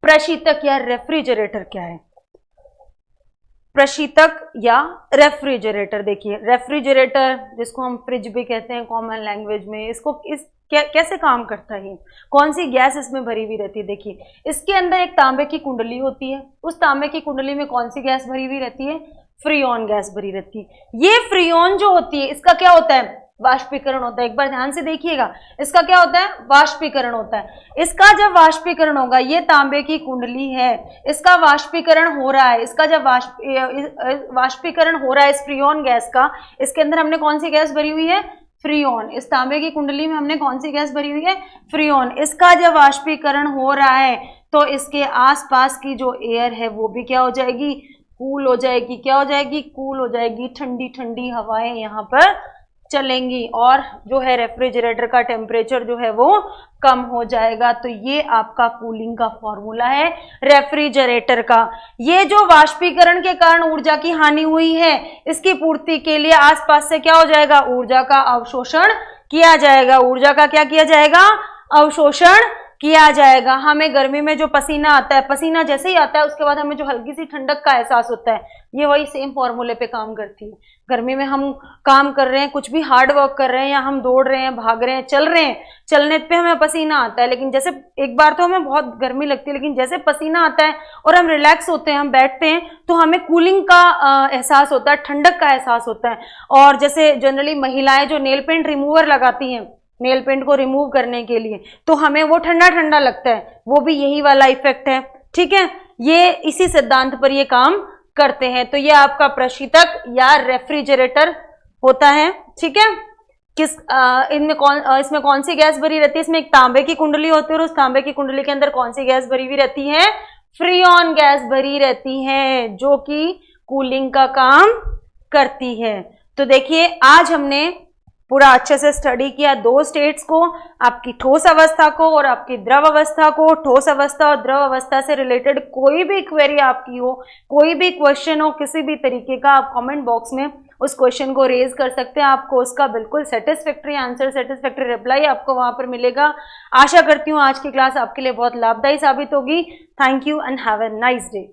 प्रशीतक या रेफ्रिजरेटर क्या है? प्रशीतक या रेफ्रिजरेटर, देखिए रेफ्रिजरेटर जिसको हम फ्रिज भी कहते हैं कॉमन लैंग्वेज में, इसको कैसे काम करता है? कौन सी गैस इसमें भरी हुई रहती है? देखिए इसके अंदर एक तांबे की कुंडली होती है, उस तांबे की कुंडली में कौन सी गैस भरी हुई रहती है? फ्रीऑन गैस भरी रहती है। ये फ्रीऑन जो होती है इसका क्या होता है? वाष्पीकरण होता है। एक बार ध्यान से देखिएगा, इसका क्या होता है? वाष्पीकरण होता है। इसका जब वाष्पीकरण होगा, ये तांबे की कुंडली है, इसका वाष्पीकरण हो रहा है, इसका जब वाष्पीकरण हो रहा है इस फ्रीऑन गैस का, इसके अंदर हमने कौन सी गैस भरी हुई है? फ्रीऑन। इस तांबे की कुंडली में हमने कौन सी गैस भरी हुई है? फ्रीऑन। इसका जब वाष्पीकरण हो रहा है तो इसके आसपास की जो एयर है वो भी क्या हो जाएगी? कूल हो जाएगी। क्या हो जाएगी? कूल हो जाएगी। ठंडी ठंडी हवाएं यहाँ पर चलेंगी और जो है रेफ्रिजरेटर का टेम्परेचर जो है वो कम हो जाएगा। तो ये आपका कूलिंग का फॉर्मूला है रेफ्रिजरेटर का। ये जो वाष्पीकरण के कारण ऊर्जा की हानि हुई है, इसकी पूर्ति के लिए आसपास से क्या हो जाएगा? ऊर्जा का अवशोषण किया जाएगा। ऊर्जा का क्या किया जाएगा? अवशोषण किया जाएगा। हमें गर्मी में जो पसीना आता है, पसीना जैसे ही आता है उसके बाद हमें जो हल्की सी ठंडक का एहसास होता है, ये वही सेम फॉर्मूले पे काम करती है। गर्मी में हम काम कर रहे हैं, कुछ भी हार्ड वर्क कर रहे हैं, या हम दौड़ रहे हैं, भाग रहे हैं, चल रहे हैं, चलने पे हमें पसीना आता है, लेकिन जैसे एक बार तो हमें बहुत गर्मी लगती है, लेकिन जैसे पसीना आता है और हम रिलैक्स होते हैं, हम बैठते हैं, तो हमें कूलिंग का एहसास होता है, ठंडक का एहसास होता है। और जैसे जनरली महिलाएं जो नेल पेंट रिमूवर लगाती हैं, नेल पेंट को रिमूव करने के लिए, तो हमें वो ठंडा ठंडा लगता है, वो भी यही वाला इफेक्ट है। ठीक है, ये इसी सिद्धांत पर ये काम करते हैं। तो ये आपका प्रशीतक या रेफ्रिजरेटर होता है। ठीक है, इसमें कौन सी गैस भरी रहती है? इसमें एक तांबे की कुंडली होती है और उस तांबे की कुंडली के अंदर कौन सी गैस भरी हुई रहती है? फ्रीऑन गैस भरी रहती है, जो कि कूलिंग का काम करती है। तो देखिए आज हमने पूरा अच्छे से स्टडी किया दो स्टेट्स को, आपकी ठोस अवस्था को और आपकी द्रव अवस्था को। ठोस अवस्था और द्रव अवस्था से रिलेटेड कोई भी क्वेरी आपकी हो, कोई भी क्वेश्चन हो किसी भी तरीके का, आप कमेंट बॉक्स में उस क्वेश्चन को रेज कर सकते हैं। आपको उसका बिल्कुल सेटिस्फैक्ट्री आंसर, सेटिस्फैक्ट्री रिप्लाई आपको वहां पर मिलेगा। आशा करती हूँ आज की क्लास आपके लिए बहुत लाभदायी साबित होगी। Thank you and have a nice day.